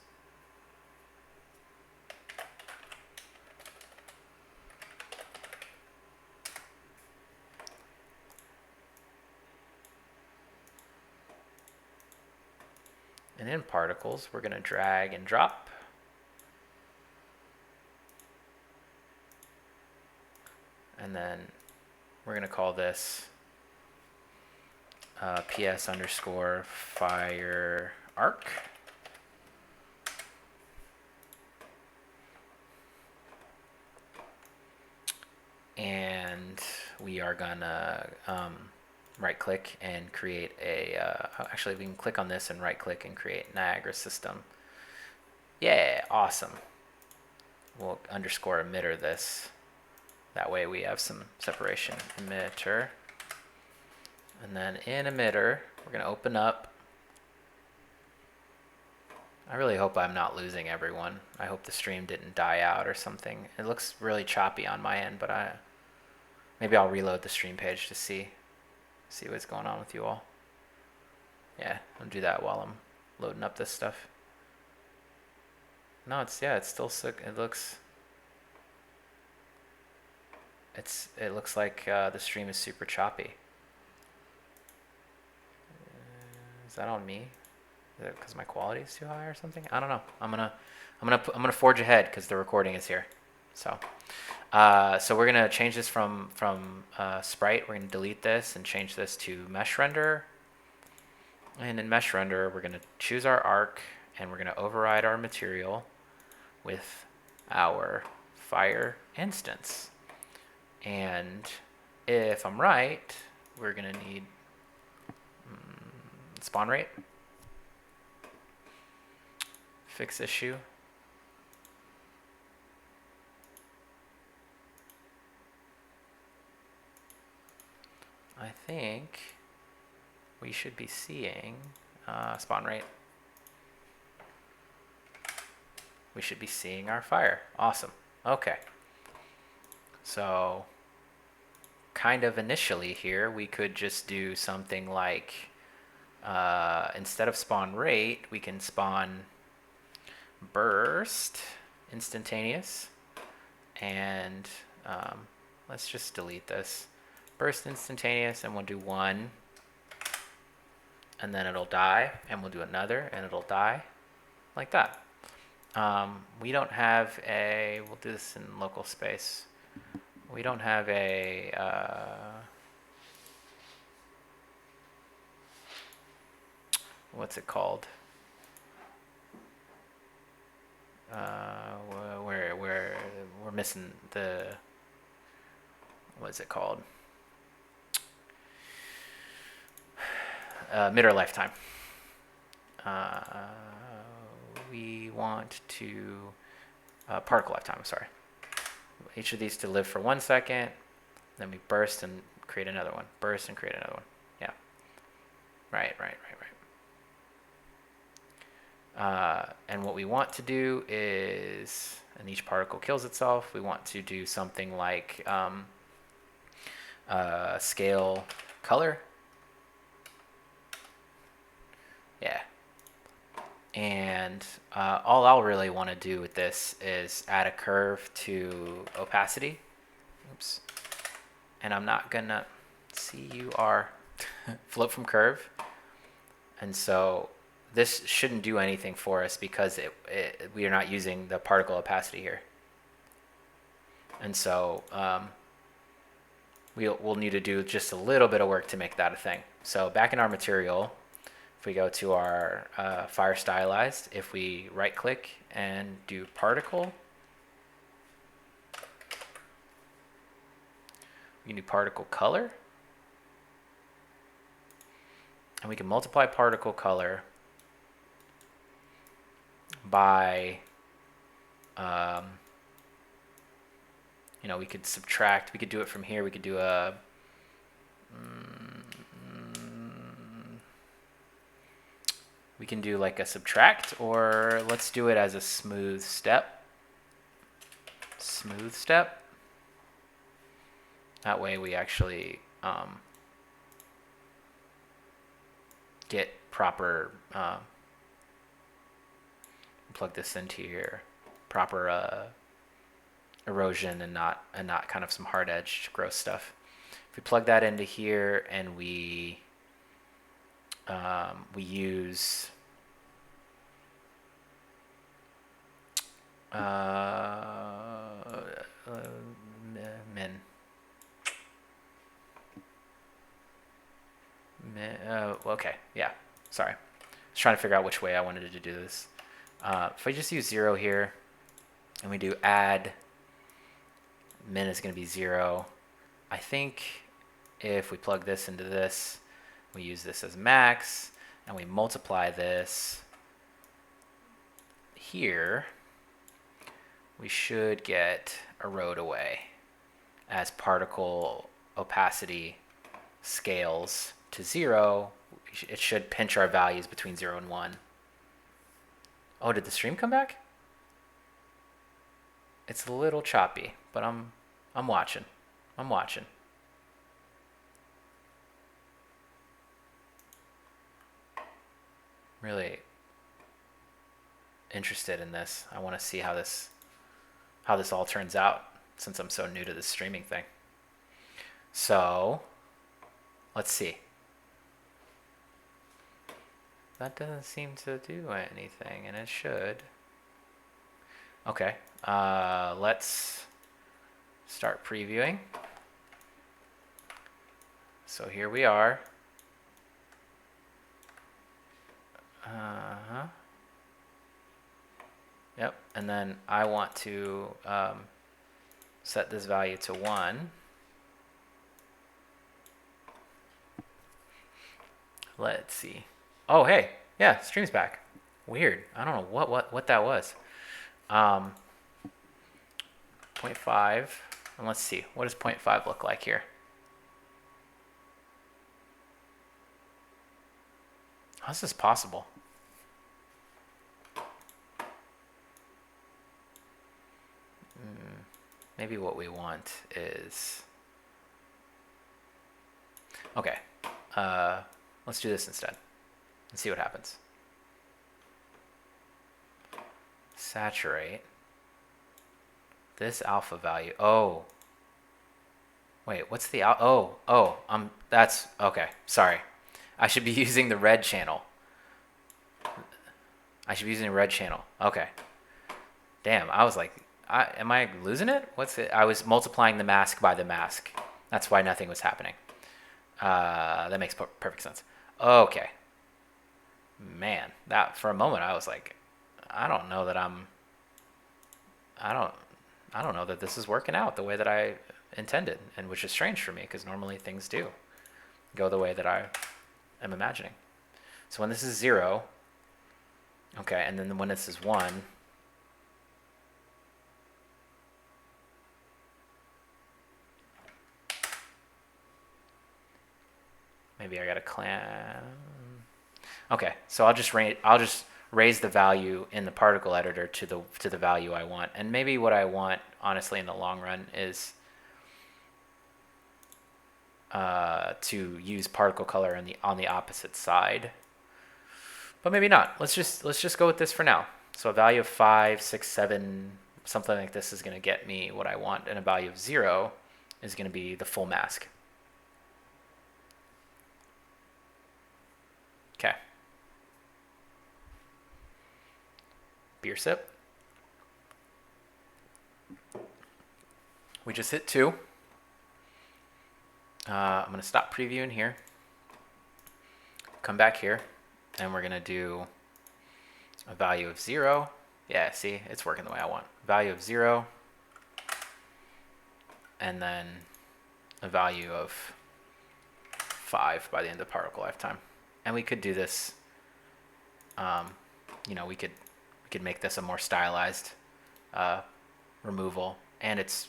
And in particles, we're gonna drag and drop. And then we're going to call this PS_fire arc. And we are going to right click and create a, actually we can click on this and right click and create Niagara system. Yeah, awesome. We'll underscore emitter this. That way we have some separation. Emitter. And then in emitter, we're going to open up. I really hope I'm not losing everyone. I hope the stream didn't die out or something. It looks really choppy on my end, but maybe I'll reload the stream page to see what's going on with you all. Yeah, I'll do that while I'm loading up this stuff. No, it's still sick. It looks like the stream is super choppy. Is that on me? Is it because my quality is too high or something? I don't know. I'm gonna forge ahead because the recording is here. So we're gonna change this from sprite. We're gonna delete this and change this to mesh render. And in mesh render, we're gonna choose our arc and we're gonna override our material with our fire instance. And if I'm right, we're going to need spawn rate, fix issue. I think we should be seeing spawn rate. We should be seeing our fire. Awesome. Okay. So kind of initially here, we could just do something like, instead of spawn rate, we can spawn burst instantaneous. And let's just delete this. Burst instantaneous, and we'll do 1. And then it'll die, and we'll do another, and it'll die. Like that. We don't have a, we'll do this in local space. We don't have a, what's it called? We're missing the, what's it called? Emitter lifetime. We want to, particle lifetime, I'm sorry. Each of these to live for 1 second, then we burst and create another one. Burst and create another one. Yeah. Right. And what we want to do is, and each particle kills itself, we want to do something like scale color. Yeah. And all I'll really want to do with this is add a curve to opacity. Oops. And I'm not gonna CUR float from curve. And so this shouldn't do anything for us because we are not using the particle opacity here. And so we'll need to do just a little bit of work to make that a thing. So back in our material, if we go to our fire stylized, if we right click and do particle, we can do particle color. And we can multiply particle color by, you know, we could subtract, we could do it from here, we could do a, we can do like a subtract, or let's do it as a smooth step. Smooth step. That way we actually get proper, plug this into here, proper erosion and not kind of some hard edged gross stuff. If we plug that into here and we use okay, yeah, sorry. I was trying to figure out which way I wanted to do this. If I just use 0 here, and we do add, min is going to be 0. I think if we plug this into this, we use this as max, and we multiply this here, we should get erode away as particle opacity scales to 0. It should pinch our values between 0 and 1. Oh, did the stream come back? It's a little choppy, but I'm watching. I'm watching. Really interested in this. I want to see how this all turns out since I'm so new to this streaming thing. So, let's see. That doesn't seem to do anything, and it should. Okay, let's start previewing. So here we are. Yep, and then I want to set this value to 1. Let's see. Oh, hey, yeah, stream's back. Weird. I don't know what that was. 0.5, and let's see. What does 0.5 look like here? How's this possible? Maybe what we want is... Okay, let's do this instead and see what happens. Saturate. This alpha value. Oh. Wait, what's the that's okay. Sorry. I should be using the red channel. I should be using a red channel. Okay. Damn, I was like, am I losing it? What's it? I was multiplying the mask by the mask. That's why nothing was happening. That makes perfect sense. Okay. Man, that for a moment I was like, I don't know that I don't know that this is working out the way that I intended, and which is strange for me because normally things do go the way that I am imagining. So when this is 0, okay, and then when this is 1, maybe I got to clam. Okay, so I'll just raise the value in the particle editor to the value I want. And maybe what I want, honestly, in the long run is to use particle color on the opposite side. but maybe not. Let's just go with this for now. So a value of 5, 6, 7, something like this is going to get me what I want, and a value of 0 is going to be the full mask. Okay. Beer sip. We just hit 2. I'm going to stop previewing here. Come back here, and we're going to do a value of 0. Yeah, see, it's working the way I want. Value of 0, and then a value of 5 by the end of the particle lifetime. And we could do this, you know, we could make this a more stylized removal, and it's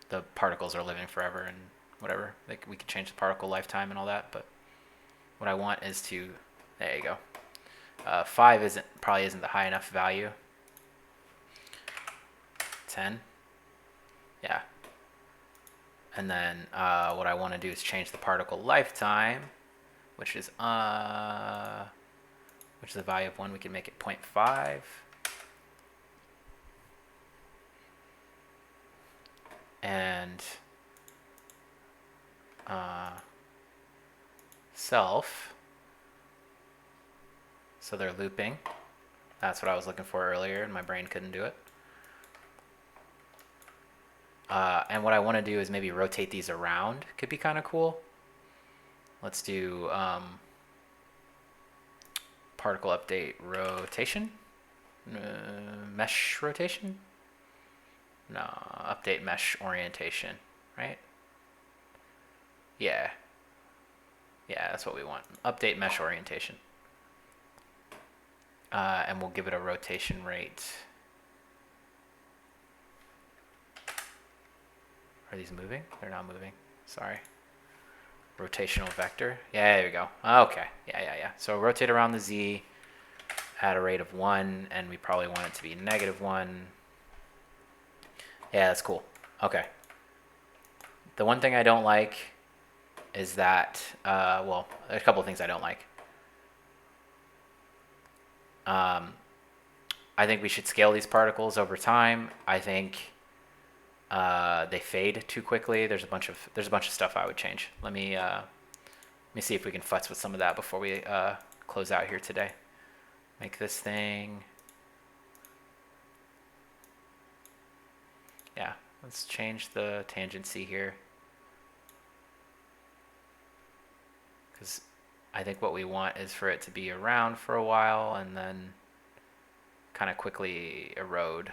the particles are living forever and whatever. Like, we could change the particle lifetime and all that, but what I want is to, there you go. 5 probably isn't the high enough value. 10, yeah. And then what I want to do is change the particle lifetime, which is the value of 1. We can make it 0.5. And self. So they're looping. That's what I was looking for earlier, and my brain couldn't do it. And what I want to do is maybe rotate these around. Could be kind of cool. Let's do particle update rotation. Mesh rotation? No, update mesh orientation, right? Yeah. Yeah, that's what we want. Update mesh orientation. And we'll give it a rotation rate. Are these moving? They're not moving. Sorry. Rotational vector. Yeah, there we go. Okay. Yeah. So rotate around the Z at a rate of 1, and we probably want it to be -1. Yeah, that's cool. Okay. The one thing I don't like is that, well, there's a couple of things I don't like. I think we should scale these particles over time. I think they fade too quickly. There's a bunch of stuff I would change. Let me see if we can futz with some of that before we close out here today. Make this thing. Yeah, let's change the tangency here, because I think what we want is for it to be around for a while and then kind of quickly erode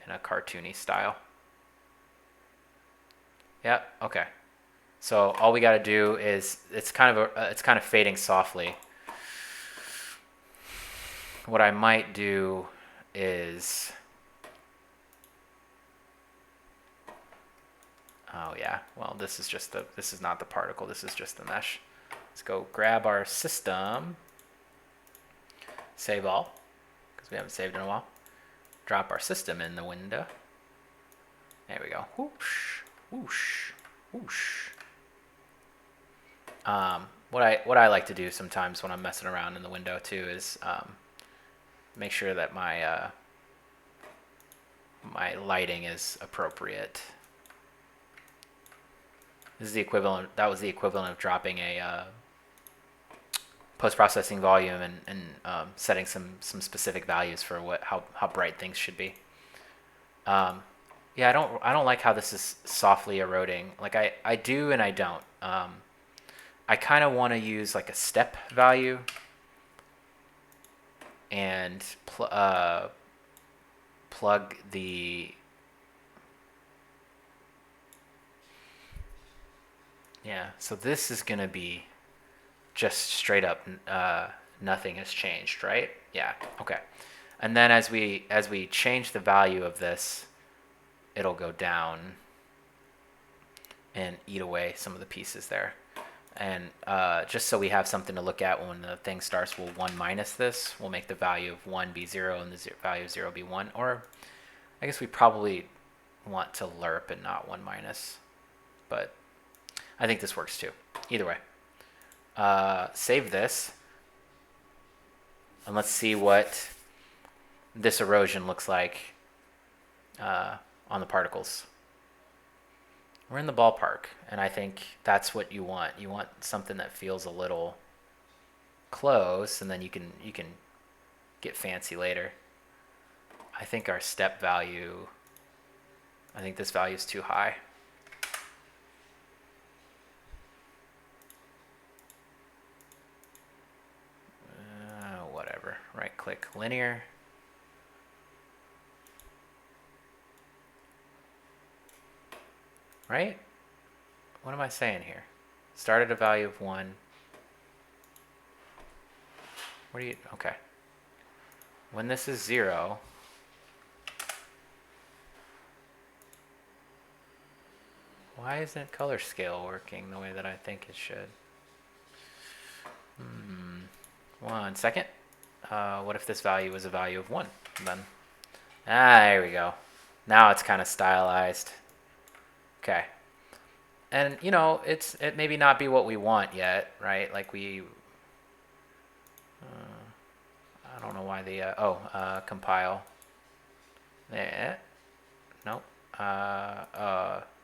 in a cartoony style. Yeah, okay. So all we got to do is it's kind of fading softly. What I might do is, oh yeah, well this is not the particle, this is just the mesh. Let's go grab our system, save all, because we haven't saved in a while. Drop our system in the window. There we go. Whoosh, whoosh, whoosh. What I like to do sometimes when I'm messing around in the window too is make sure that my my lighting is appropriate. This is the equivalent. That was the equivalent of dropping a post-processing volume and setting some specific values for how bright things should be. Yeah, I don't like how this is softly eroding. Like I do and I don't. I kind of want to use like a step value and plug the, yeah, so this is going to be just straight up nothing has changed, right? Yeah, okay. And then as we change the value of this, it'll go down and eat away some of the pieces there. And just so we have something to look at when the thing starts, we'll 1 minus this. We'll make the value of 1 be 0 and the value of 0 be 1. Or I guess we probably want to lerp and not 1 minus. But I think this works too. Either way. Save this. And let's see what this erosion looks like on the particles. We're in the ballpark, and I think that's what you want. You want something that feels a little close, and then you can get fancy later. I think our step value, I think this value is too high. Whatever. Right click linear. Right? What am I saying here? Start at a value of 1. What do you, okay. When this is 0, why isn't color scale working the way that I think it should? 1 second. What if this value was a value of 1? Then, there we go. Now it's kind of stylized. Okay. And, you know, it maybe not be what we want yet, right? Like I don't know why the, compile. Nope.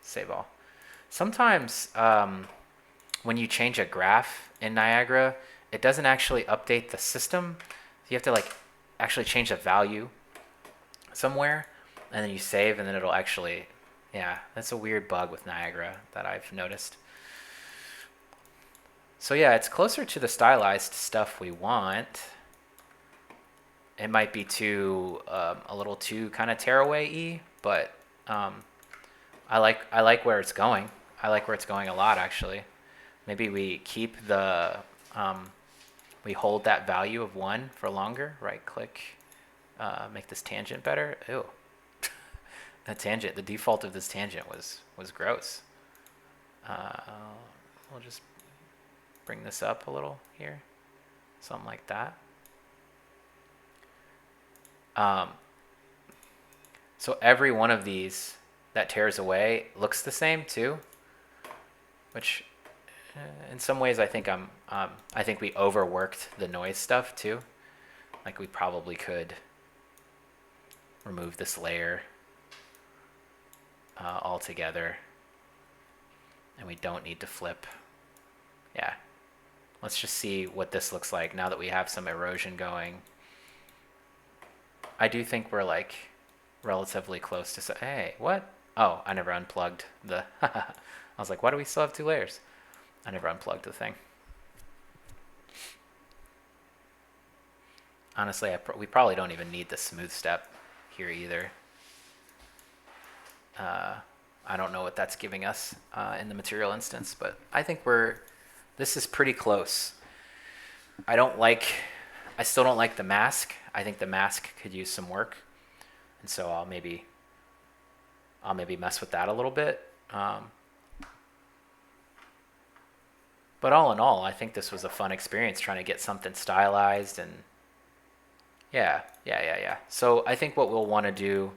Save all. Sometimes when you change a graph in Niagara, it doesn't actually update the system. You have to like actually change the value somewhere, and then you save, and then it'll actually, yeah, that's a weird bug with Niagara that I've noticed. So yeah, it's closer to the stylized stuff we want. It might be a little too kind of tearaway-y, but I like where it's going. I like where it's going a lot, actually. Maybe we keep we hold that value of 1 for longer. Right click, make this tangent better. Ew, that tangent. The default of this tangent was gross. We'll just bring this up a little here, something like that. So every one of these that tears away looks the same too, which in some ways I think I think we overworked the noise stuff too. Like we probably could remove this layer altogether, and we don't need to flip. Yeah, let's just see what this looks like now that we have some erosion going. I do think we're like relatively close to, hey, what? Oh, I never unplugged the, I was like, why do we still have 2 layers? I never unplugged the thing. Honestly, we probably don't even need the smooth step here either. I don't know what that's giving us in the material instance, but I think this is pretty close. I still don't like the mask. I think the mask could use some work, and so I'll maybe mess with that a little bit. But all in all, I think this was a fun experience trying to get something stylized, and yeah. So I think what we'll want to do,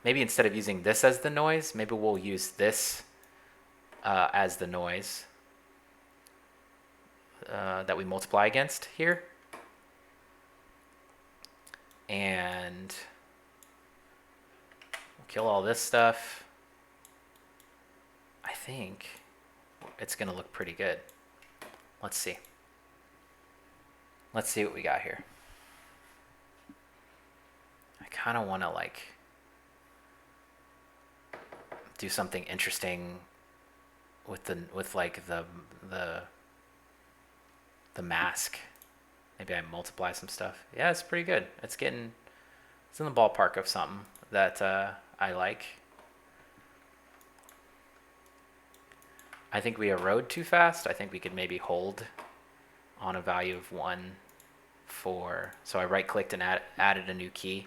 maybe instead of using this as the noise, maybe we'll use this as the noise that we multiply against here. And we'll kill all this stuff. I think it's going to look pretty good. Let's see. Let's see what we got here. I kind of want to like do something interesting with like the mask. Maybe I multiply some stuff. Yeah, it's pretty good. It's in the ballpark of something that I like. I think we erode too fast. I think we could maybe hold on a value of 1 for, so I right clicked and added a new key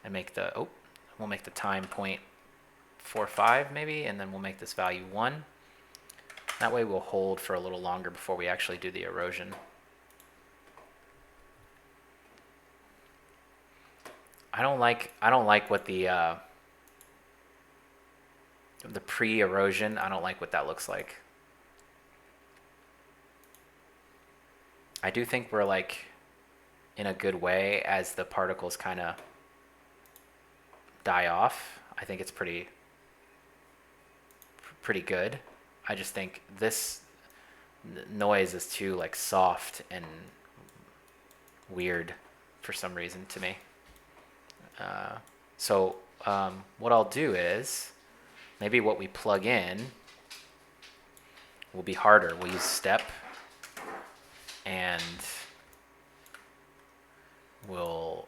and we'll make the time 0.45 maybe, and then we'll make this value 1. That way we'll hold for a little longer before we actually do the erosion. I don't like what the pre-erosion, I don't like what that looks like. I do think we're like in a good way as the particles kind of die off. I think it's pretty good. I just think this noise is too like soft and weird for some reason to me. So what I'll do is maybe what we plug in will be harder. We'll use step and we'll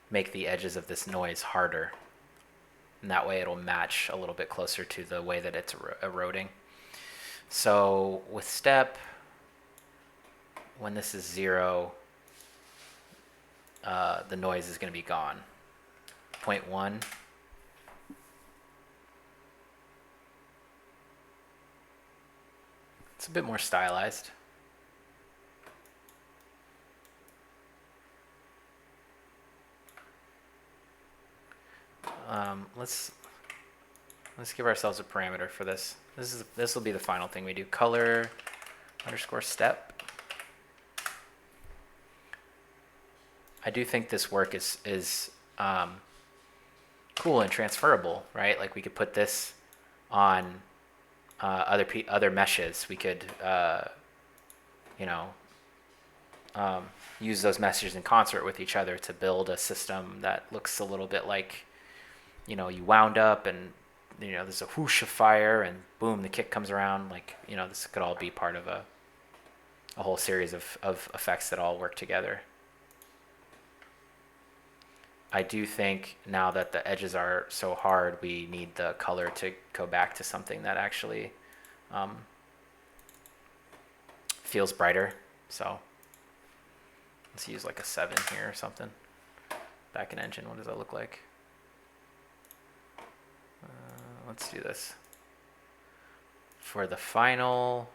make the edges of this noise harder. And that way it'll match a little bit closer to the way that it's eroding. So with step, when this is 0, the noise is going to be gone. 0.1. It's a bit more stylized. Let's give ourselves a parameter for this. This will be the final thing we do. Color underscore step. I do think this work is cool and transferable, right? Like we could put this on other meshes. We could use those meshes in concert with each other to build a system that looks a little bit like, you wound up and there's a whoosh of fire and boom, the kick comes around. Like, this could all be part of a whole series of effects that all work together. I do think now that the edges are so hard, we need the color to go back to something that actually feels brighter. So let's use like a 7 here or something. Back in engine, what does that look like? Let's do this. For the final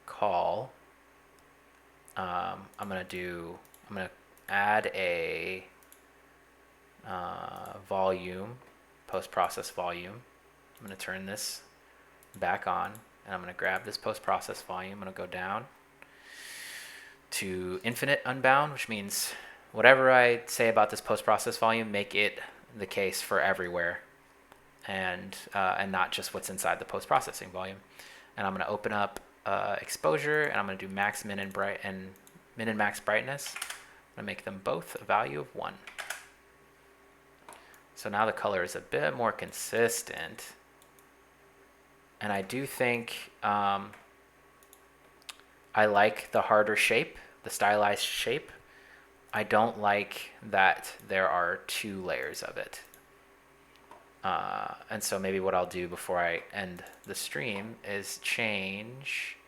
call, I'm gonna add a volume, post-process volume. I'm going to turn this back on, and I'm going to grab this post-process volume. I'm going to go down to infinite unbound, which means whatever I say about this post-process volume, make it the case for everywhere, and not just what's inside the post-processing volume. And I'm going to open up exposure, and I'm going to do max, min, and min and max brightness. I'm going to make them both a value of 1. So now the color is a bit more consistent. And I do think I like the harder shape, the stylized shape. I don't like that there are 2 layers of it. And so maybe what I'll do before I end the stream is change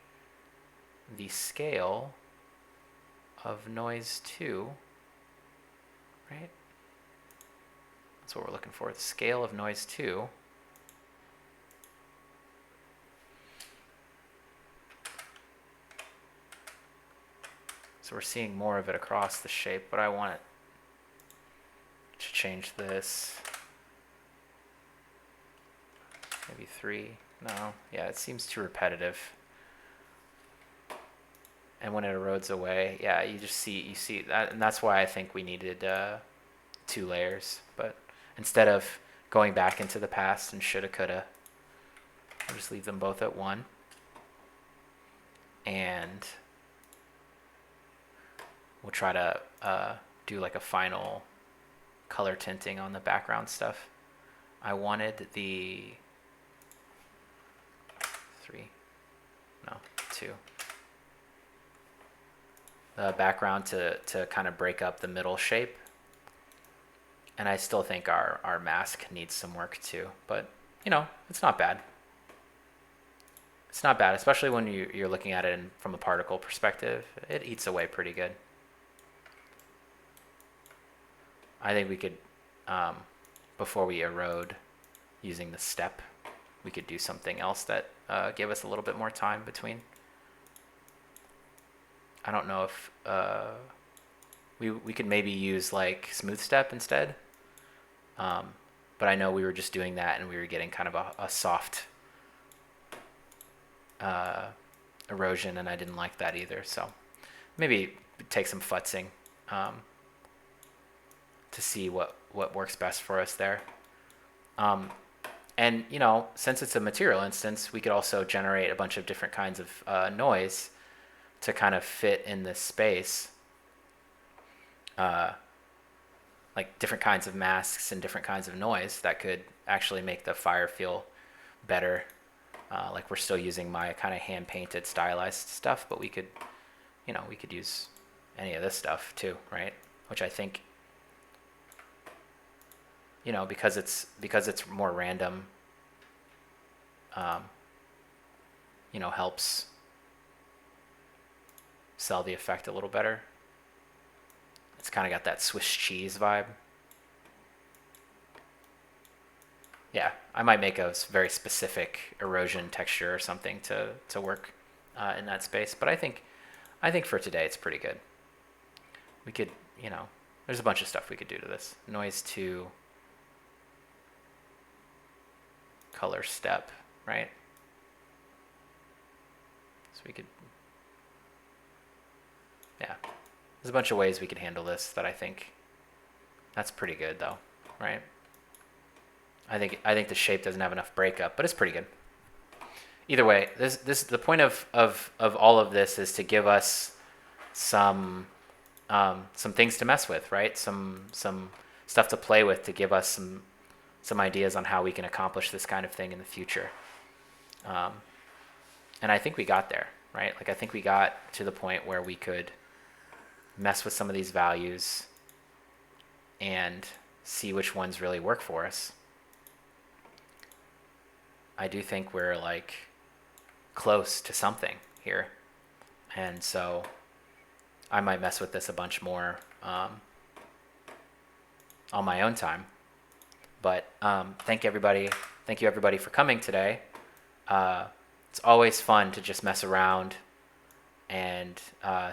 the scale of noise 2, right? That's what we're looking for, the scale of noise 2. So we're seeing more of it across the shape, but I want it to change this. Maybe 3. No, yeah, it seems too repetitive. And when it erodes away, yeah, you see that, and that's why I think we needed 2 layers. But instead of going back into the past and shoulda, coulda, I'll just leave them both at 1. And we'll try to do like a final color tinting on the background stuff. I wanted the 2. The background to kind of break up the middle shape. And I still think our mask needs some work too, but it's not bad. It's not bad, especially when you're looking at it from a particle perspective. It eats away pretty good. I think we could, before we erode using the step, we could do something else that gave us a little bit more time between. I don't know if we could maybe use like smooth step instead. But I know we were just doing that and we were getting kind of a soft erosion, and I didn't like that either. So maybe take some futzing to see what works best for us there. And, you know, since it's a material instance, we could also generate a bunch of different kinds of noise to kind of fit in this space. Like different kinds of masks and different kinds of noise that could actually make the fire feel better. Like we're still using my kind of hand-painted stylized stuff, but we could, you know, we could use any of this stuff too, right? Which I think, you know, because it's more random, you know, helps sell the effect a little better. It's kind of got that Swiss cheese vibe. Yeah, I might make a very specific erosion texture or something to work in that space. But I think for today it's pretty good. We could, you know, there's a bunch of stuff we could do to this. Noise to color step, right? So we could, yeah. There's a bunch of ways we could handle this that I think that's pretty good though, right? I think the shape doesn't have enough breakup, but it's pretty good. Either way, this the point of all of this is to give us some things to mess with, right? Some stuff to play with to give us some ideas on how we can accomplish this kind of thing in the future. And I think we got there, right? Like I think we got to the point where we could mess with some of these values and see which ones really work for us. I do think we're like close to something here. And so I might mess with this a bunch more on my own time. But thank you everybody for coming today. It's always fun to just mess around and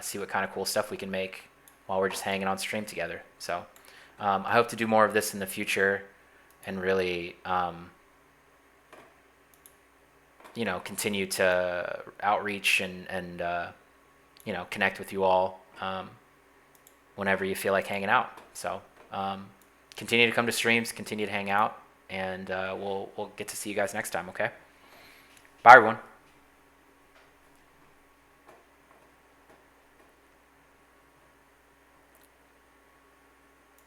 see what kind of cool stuff we can make while we're just hanging on stream together. So I hope to do more of this in the future and really, you know, continue to outreach and you know, connect with you all whenever you feel like hanging out. So continue to come to streams, continue to hang out, and we'll get to see you guys next time, okay? Bye, everyone.